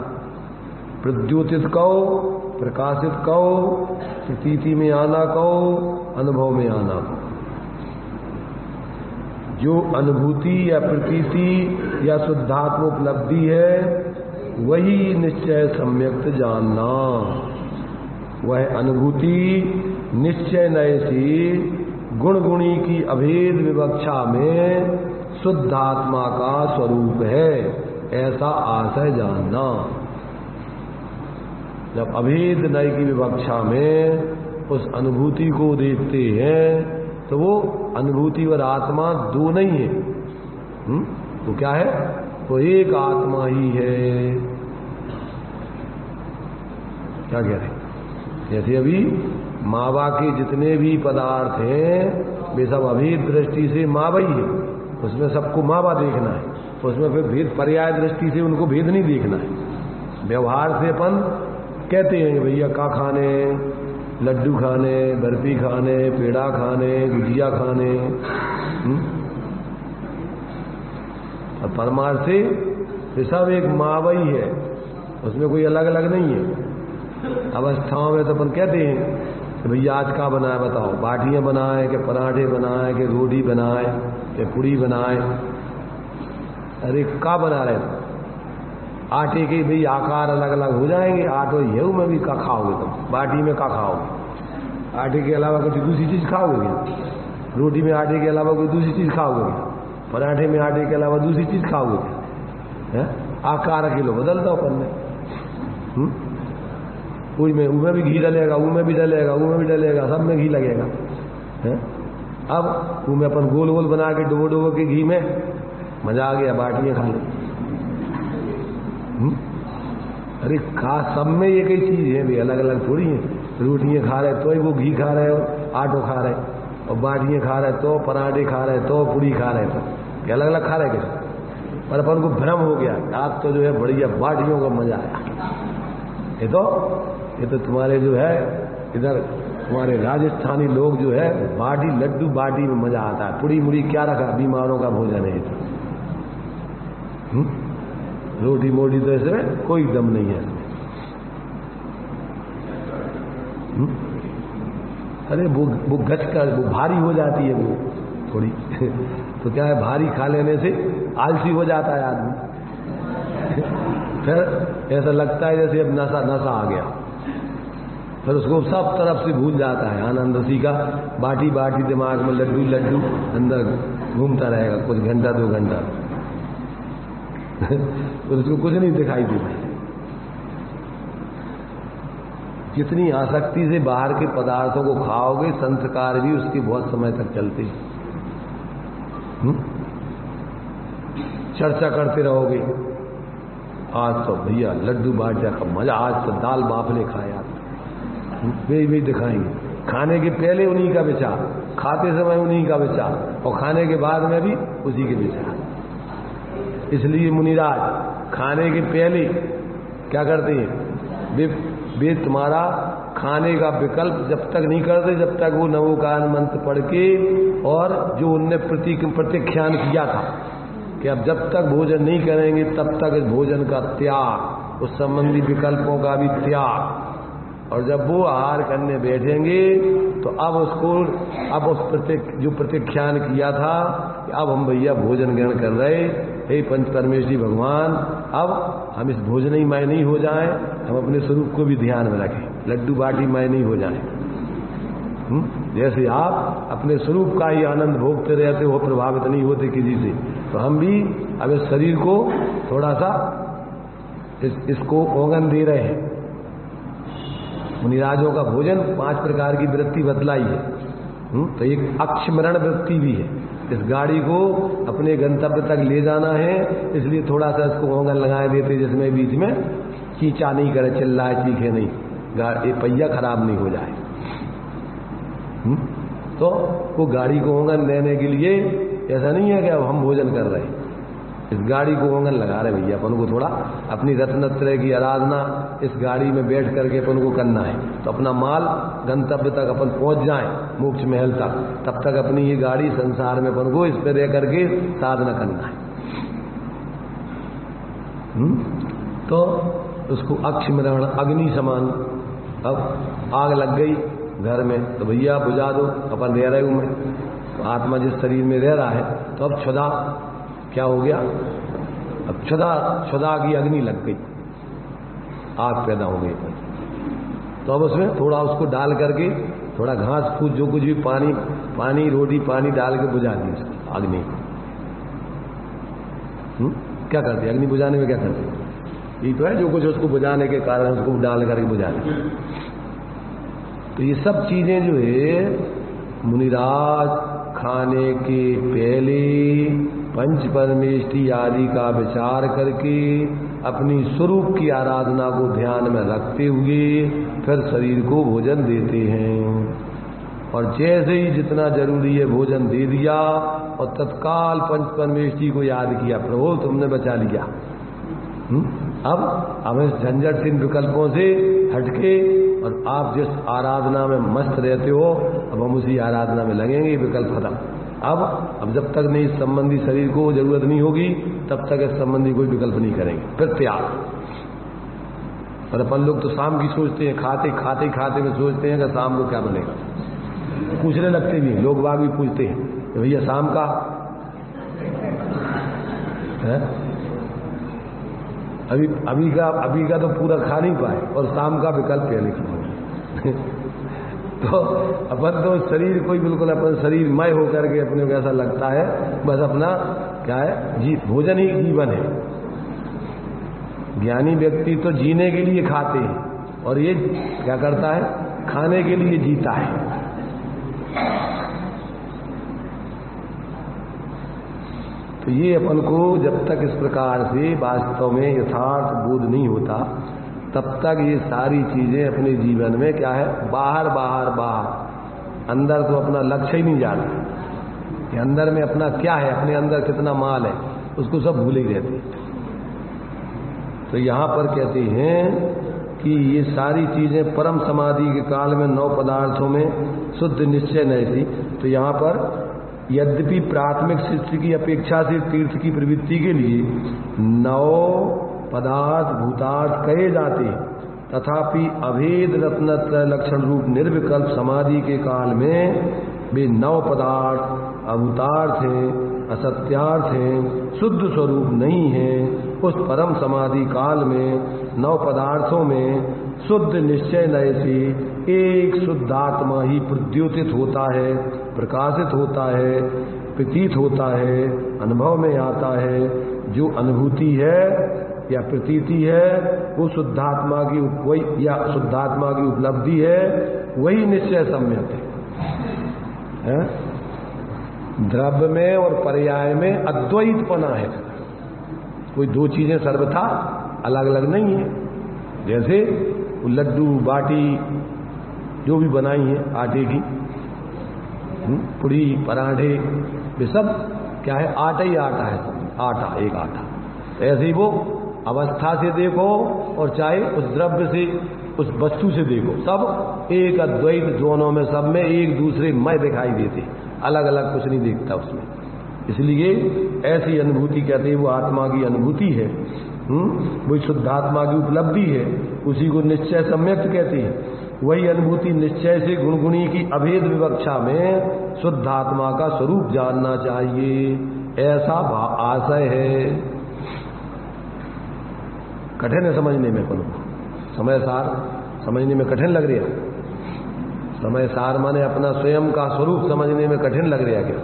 प्रद्योतित कहो, प्रकाशित कहो, प्रतीति में आना कहो, अनुभव में आना कहो। जो अनुभूति या प्रतीति या शुद्धात्म उपलब्धि है वही निश्चय सम्यक्त जानना। वह अनुभूति निश्चय नय से गुण गुणी की अभेद विवक्षा में शुद्धात्मा का स्वरूप है, ऐसा आशय जानना। जब अभेद नय की विवक्षा में उस अनुभूति को देखते हैं तो वो अनुभूति और आत्मा 2 नहीं है। तो क्या है? वो एक आत्मा ही है। क्या कह रहे? जैसे अभी मावा के जितने भी पदार्थ हैं वे सब अभेद दृष्टि से मावा ही है, उसमें सबको मावा देखना है, उसमें फिर भेद पर्याय दृष्टि से उनको भेद नहीं देखना है। व्यवहार से अपन कहते हैं भैया का खाने, लड्डू खाने, बर्फी खाने, पेड़ा खाने, गुजिया खाने, और परमार्थ से सब एक मावा ही है, उसमें कोई अलग अलग नहीं है। अवस्थाओं में तो अपन कहते हैं कि भैया आज का बनाए बताओ, बाटियां बनाए कि पराठे बनाए कि रोटी बनाए कि पूड़ी बनाए। अरे का बना रहे? आटे के भी आकार अलग अलग हो जाएंगे। आटो येऊ में भी का खाओगे तुम, बाटी में का खाओगे? आटे के अलावा कोई दूसरी चीज खाओगे क्या? रोटी में आटे के अलावा कोई दूसरी चीज खाओगे क्या? पराठे में आटे के अलावा दूसरी चीज खाओगे क्या? आकार किलो बदल दो अपन में। उनमें भी घी डलेगा, उनमें भी डलेगा, उनमें भी डलेगा, सब में घी लगेगा। अब उनमें अपन गोल गोल बना के डुबो डुबो के घी में मजा आ गया, बाटियां खा लो। अरे खा सब में ये कई चीज है भी, अलग अलग थोड़ी है। रोटियां खा रहे तो वो घी खा रहे हो, आटो खा रहे, और बाटियां खा रहे तो पराठे खा रहे तो पूड़ी खा रहे तो अलग अलग खा रहे कैसे? पर अपन को भ्रम हो गया, आज तो जो है बढ़िया बाटियों का मजा आया। ये तो तुम्हारे जो है इधर तुम्हारे राजस्थानी लोग जो है बाटी लड्डू बाटी में मजा आता है। पुड़ी मुड़ी क्या रखा, बीमारों का भोजन है। रोटी मोटी तो इसमें कोई दम नहीं है। अरे वो गच कर वो भारी हो जाती है वो थोड़ी तो क्या है, भारी खा लेने से आलसी हो जाता है आदमी फिर ऐसा लगता है जैसे अब नशा नशा आ गया, फिर उसको सब तरफ से भूल जाता है आनंद उसी का, बाटी बाटी दिमाग में लड्डू लड्डू अंदर घूमता रहेगा कुछ घंटा 2 घंटा तो उसको कुछ नहीं दिखाई देता। जितनी आसक्ति से बाहर के पदार्थों को खाओगे संस्कार भी उसके बहुत समय तक चलते हैं। चर्चा करते रहोगे, आज तो भैया लड्डू बाटिया का मजा, आज तो दाल बाफले खाया, वे दिखाएंगे। खाने के पहले उन्हीं का विचार, खाते समय उन्हीं का विचार और खाने के बाद में भी उसी के विचार। इसलिए मुनिराज खाने के पहले क्या करते हैं, वे तुम्हारा खाने का विकल्प जब तक नहीं करते जब तक वो नवोकान मंत्र पढ़ के और जो उनने प्रत्याख्यान किया था कि अब जब तक भोजन नहीं करेंगे तब तक इस भोजन का त्याग, उस संबंधी विकल्पों का भी त्याग, और जब वो आहार करने बैठेंगे तो अब उस जो प्रत्याख्यान किया था कि अब हम भैया भोजन ग्रहण कर रहे, हे पंच परमेश्वरी भगवान, अब हम इस भोजनमय नहीं हो जाएं, हम अपने स्वरूप को भी ध्यान में रखें, लड्डू बाटी मय नहीं हो जाएं। जैसे आप अपने स्वरूप का ही आनंद भोगते रहते हो, प्रभावित नहीं होते किसी से, तो हम भी अब इस शरीर को थोड़ा सा इसको ओंगन दे रहे हैं। मुनिराजों का भोजन 5 प्रकार की वृत्ति बतलाई है। तो एक अक्षमरण वृत्ति भी है, इस गाड़ी को अपने गंतव्य तक ले जाना है, इसलिए थोड़ा सा इसको ओंगन लगाए देते जिसमें बीच में चींचा नहीं करे, चिल्लाए चीखे नहीं, ये पहिया खराब नहीं हो जाए। तो वो गाड़ी को ओंगन देने के लिए ऐसा नहीं है कि अब हम भोजन कर रहे हैं, इस गाड़ी को ओंगन लगा रहे भैया, अपन को थोड़ा अपनी रत्नत्रय की आराधना इस गाड़ी में बैठ करके अपन को करना है, तो अपना माल गंतव्य तक अपन पहुंच जाए, मोक्ष महल तक, तब तक अपनी ये गाड़ी संसार में अपन को इस पर रह करके साधना करना है। तो उसको अक्षमरण अग्नि समान, अब आग लग गई घर में तो भैया बुझा दो, अपन रह रहे हूं मैं, तो आत्मा जिस शरीर में रह रहा है, तो अब क्षुधा क्या हो गया, अब क्षुधा की अग्नि लग गई, आग पैदा हो गई, तो अब उसमें थोड़ा उसको डाल करके थोड़ा घास फूस जो कुछ भी पानी रोटी पानी डाल के बुझा दी उसको अग्नि। क्या करते अग्नि बुझाने में, क्या करते, ये तो है जो कुछ उसको बुझाने के कारण उसको डाल करके बुझा दी। तो ये सब चीजें जो है मुनिराज खाने के पहले पंच परमेष्टि आदि का विचार करके अपनी स्वरूप की आराधना को ध्यान में रखते हुए फिर शरीर को भोजन देते हैं, और जैसे ही जितना जरूरी है भोजन दे दिया और तत्काल पंच परमेष्टि को याद किया, प्रभु तुमने बचा लिया। अब इस झंझट से विकल्पों से हटके और आप जिस आराधना में मस्त रहते हो, अब हम उसी आराधना में लगेंगे, विकल्प खत्म। अब जब तक नहीं इस संबंधी शरीर को जरूरत नहीं होगी तब तक इस संबंधी कोई विकल्प नहीं करेंगे, फिर त्याग। और अपन लोग तो शाम की सोचते हैं, खाते में सोचते हैं कि शाम को क्या बनेगा, पूछने लगते भी, लोग बाग भी पूछते हैं भैया शाम का है? अभी का तो पूरा खा नहीं पाए और शाम का विकल्प पहले की तो अपन तो शरीर को ही बिल्कुल अपन शरीर मय होकर के अपने को ऐसा लगता है बस अपना क्या है भोजन ही जीवन है। ज्ञानी व्यक्ति तो जीने के लिए खाते हैं और ये क्या करता है, खाने के लिए जीता है। तो ये अपन को जब तक इस प्रकार से वास्तव में यथार्थ बोध नहीं होता तब तक ये सारी चीजें अपने जीवन में क्या है, बाहर, अंदर तो अपना लक्ष्य ही नहीं जाता कि अंदर में अपना क्या है, अपने अंदर कितना माल है, उसको सब भूले ही रहते। तो यहां पर कहते हैं कि ये सारी चीजें परम समाधि के काल में 9 पदार्थों में शुद्ध निश्चय नहीं थी। तो यहां पर यद्यपि प्राथमिक शिष्य की अपेक्षा से तीर्थ की प्रवृत्ति के लिए 9 पदार्थ भूतार्थ कहे जाते हैं, तथापि अभेद रत्नत्रय लक्षण रूप निर्विकल्प समाधि के काल में वे नव पदार्थ अभूतार्थ हैं, असत्यार्थ हैं, शुद्ध स्वरूप नहीं है। उस परम समाधि काल में नव पदार्थों में शुद्ध निश्चय लय से एक शुद्धात्मा ही प्रद्योतित होता है, प्रकाशित होता है, प्रतीत होता है, अनुभव में आता है। जो अनुभूति है या प्रतीति है वो शुद्धात्मा की वही या शुद्धात्मा की उपलब्धि है, वही निश्चय सम्यक है। द्रव्य में और पर्याय में अद्वैतपना है, कोई दो चीजें सर्वथा अलग अलग नहीं है। जैसे लड्डू बाटी जो भी बनाई है आटे की, पूड़ी पराठे, वे सब क्या है, आटा ही आटा है, आटा एक आटा। ऐसे ही वो अवस्था से देखो और चाहे उस द्रव्य से, उस वस्तु से देखो, सब एक अद्वैत, दोनों में सब में एक दूसरे में दिखाई देते, अलग अलग कुछ नहीं दिखता उसमें। इसलिए ऐसी अनुभूति कहते हैं वो आत्मा की अनुभूति है, वही शुद्धात्मा की उपलब्धि है, उसी को निश्चय सम्यक कहते हैं। वही अनुभूति निश्चय से गुणगुणी की अभेद विवक्षा में शुद्धात्मा का स्वरूप जानना चाहिए, ऐसा आशय है। कठिन है समझने में, पर समय सार समझने में कठिन लग रहा है। समय सार माने अपना स्वयं का स्वरूप समझने में कठिन लग रहा है क्या?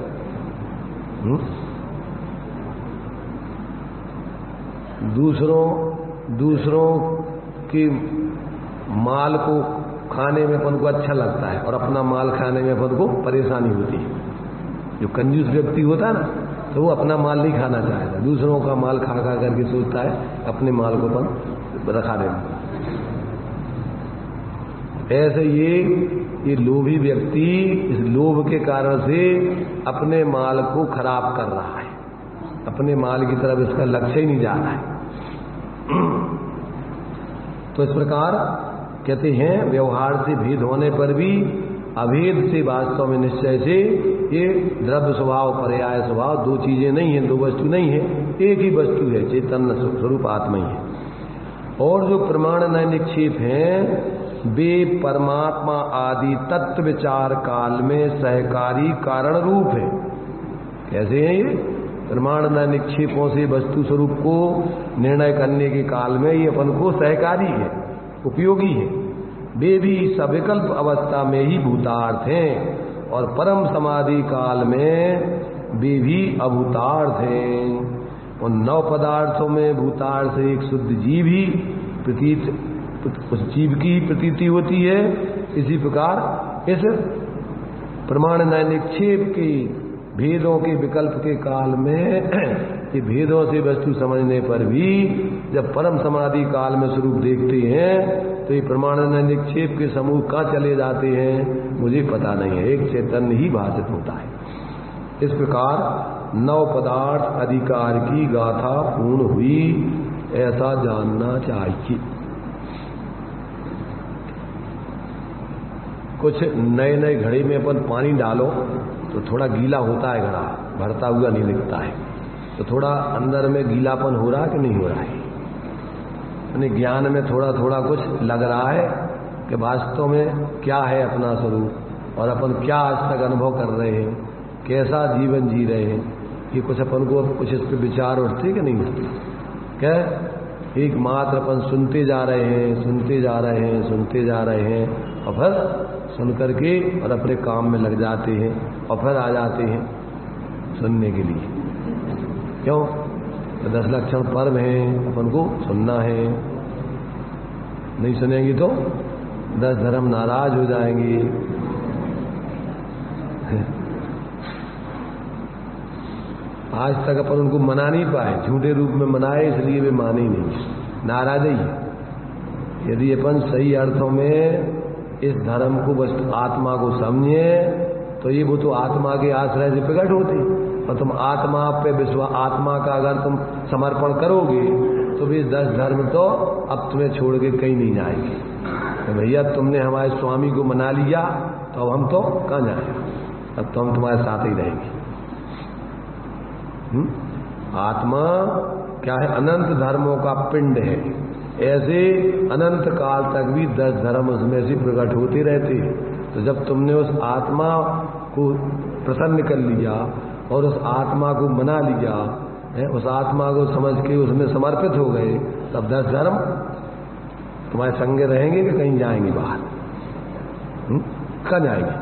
दूसरों के माल को खाने में अपन को अच्छा लगता है और अपना माल खाने में अपन को परेशानी होती है। जो कंजूस व्यक्ति होता है ना, तो वो अपना माल नहीं खाना चाहता, दूसरों का माल खा खा करके सोचता है अपने माल को अपन रखा देना। ऐसे ये लोभी व्यक्ति इस लोभ के कारण से अपने माल को खराब कर रहा है, अपने माल की तरफ इसका लक्ष्य ही नहीं जा रहा है। तो इस प्रकार कहते हैं व्यवहार से भेद होने पर भी अभेद से वास्तव में निश्चय से ये द्रव्य स्वभाव पर्याय स्वभाव दो चीजें नहीं है, दो वस्तु नहीं है, एक ही वस्तु है, चैतन्य स्वरूप आत्मा ही है। और जो प्रमाण नए निक्षेप हैं वे परमात्मा आदि तत्व विचार काल में सहकारी कारण रूप है। कैसे हैं ये? प्रमाण नए निक्षेपों से वस्तु स्वरूप को निर्णय करने के काल में ये अपन को सहकारी है, उपयोगी है। वे भी सविकल्प अवस्था में ही भूतार्थ हैं और परम समाधि काल में वे भी अभूतार्थ हैं। उन नौ पदार्थों में भूतार्थ से एक शुद्ध जीव ही प्रतीत, उस जीव की प्रतीति होती है। इसी प्रकार इस प्रमाण नए निक्षेप के भेदों के विकल्प के काल में ये भेदों से वस्तु समझने पर भी जब परम समाधि काल में स्वरूप देखते हैं तो ये प्रमाण नए निक्षेप के समूह कहाँ चले जाते हैं मुझे पता नहीं है, एक चैतन्य ही भाषित होता है। इस प्रकार नौ पदार्थ अधिकार की गाथा पूर्ण हुई, ऐसा जानना चाहिए। कुछ नए नए घड़े में अपन पानी डालो तो थोड़ा गीला होता है, घड़ा भरता हुआ नहीं दिखता है, तो थोड़ा अंदर में गीलापन हो रहा है कि नहीं हो रहा है? यानी ज्ञान में थोड़ा थोड़ा कुछ लग रहा है कि वास्तव में क्या है अपना स्वरूप और अपन क्या आज तक अनुभव कर रहे हैं, कैसा जीवन जी रहे हैं, ये कुछ अपन को कुछ इस पर विचार उठते कि नहीं उठते? क्या एक मात्र अपन सुनते जा रहे हैं, सुनते जा रहे हैं, सुनते जा रहे हैं और फिर सुन करके और अपने काम में लग जाते हैं और फिर आ जाते हैं सुनने के लिए। क्यों? तो 10 लक्षण पर्व हैं, अपन को सुनना है, नहीं सुनेंगे तो 10 धर्म नाराज हो जाएंगे। आज तक अपन उनको मना नहीं पाए, झूठे रूप में मनाए, इसलिए वे माने ही नहीं, नाराज ही है। यदि अपन सही अर्थों में इस धर्म को बस आत्मा को समझे तो ये वो तो आत्मा के आश्रय से प्रकट होते, और तुम आत्मा पे विश्वास, आत्मा का अगर तुम समर्पण करोगे तो भी 10 धर्म तो अब तुम्हें छोड़ के कहीं नहीं जाएंगे। तो भैया तुमने हमारे स्वामी को मना लिया तो अब हम तो कहाँ जाएंगे, अब तो हम तुम्हारे साथ ही रहेंगे। आत्मा क्या है? अनंत धर्मों का पिंड है, ऐसे अनंत काल तक भी 10 धर्म उसमें से प्रकट होते रहते। तो जब तुमने उस आत्मा को प्रसन्न कर लिया और उस आत्मा को मना लिया, उस आत्मा को समझ के उसमें समर्पित हो गए, तब 10 धर्म तुम्हारे संगे रहेंगे कि कहीं जाएंगे बाहर? कहाँ जाएंगे?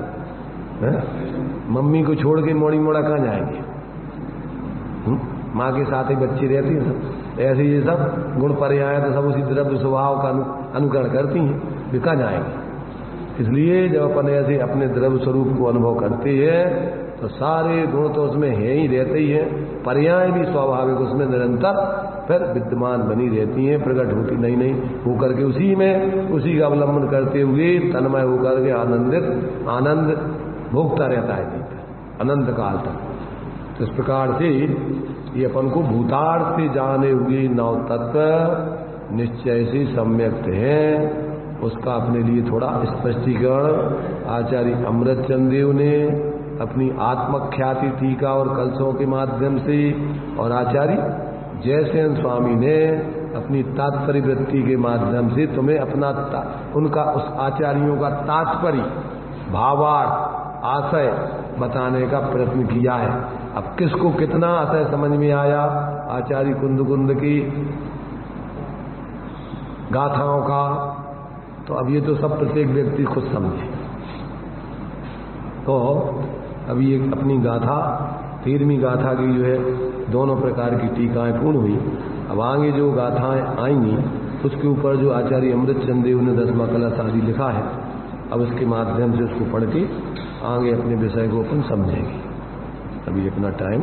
मम्मी को छोड़ के मोड़ी मोड़ा कहाँ जाएंगे? माँ के साथ ही बच्ची रहती हैं सब, ऐसे ये सब गुण पर्याय तो सब उसी द्रव्य स्वभाव का अनुकरण करती हैं, वे कहाँ जाएंगे? इसलिए जब अपन ऐसे अपने द्रव्य स्वरूप को अनुभव करते हैं तो सारे गुण तो उसमें है ही रहते ही हैं, पर्याय भी स्वाभाविक उसमें निरंतर फिर विद्यमान बनी रहती हैं, प्रकट होती नहीं होकर के उसी में उसी का अवलंबन करते हुए तन्मय होकर के आनंद भोगता रहता है जीव अनंत काल तक। तो इस प्रकार से ये अपन को भूतार्थ से जाने हुए 9 तत्व निश्चय से सम्यक्त है, उसका अपने लिए थोड़ा स्पष्टीकरण आचार्य अमृत चंद देव ने अपनी आत्मख्याति टीका और कलशों के माध्यम से और आचार्य जयसेन स्वामी ने अपनी तात्पर्य वृत्ति के माध्यम से तुम्हें अपना उनका उस आचार्यों का तात्पर्य भावार्थ आशय बताने का प्रयत्न किया है। अब किसको कितना आशय समझ में आया आचार्य कुंद की गाथाओं का, तो अब ये तो सब प्रत्येक व्यक्ति खुद समझे। तो अब ये अपनी गाथा 13वीं गाथा की जो है दोनों प्रकार की टीकाएं पूर्ण हुई। अब आगे जो गाथाएं आएंगी उसके ऊपर जो आचार्य अमृत चंद देव ने 10वां कलश आदि लिखा है, अब उसके माध्यम से उसको पढ़ के आगे अपने विषय को अपन समझेंगे। अभी अपना टाइम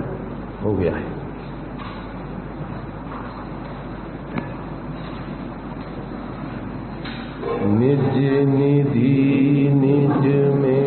हो गया है। निज निधि निज में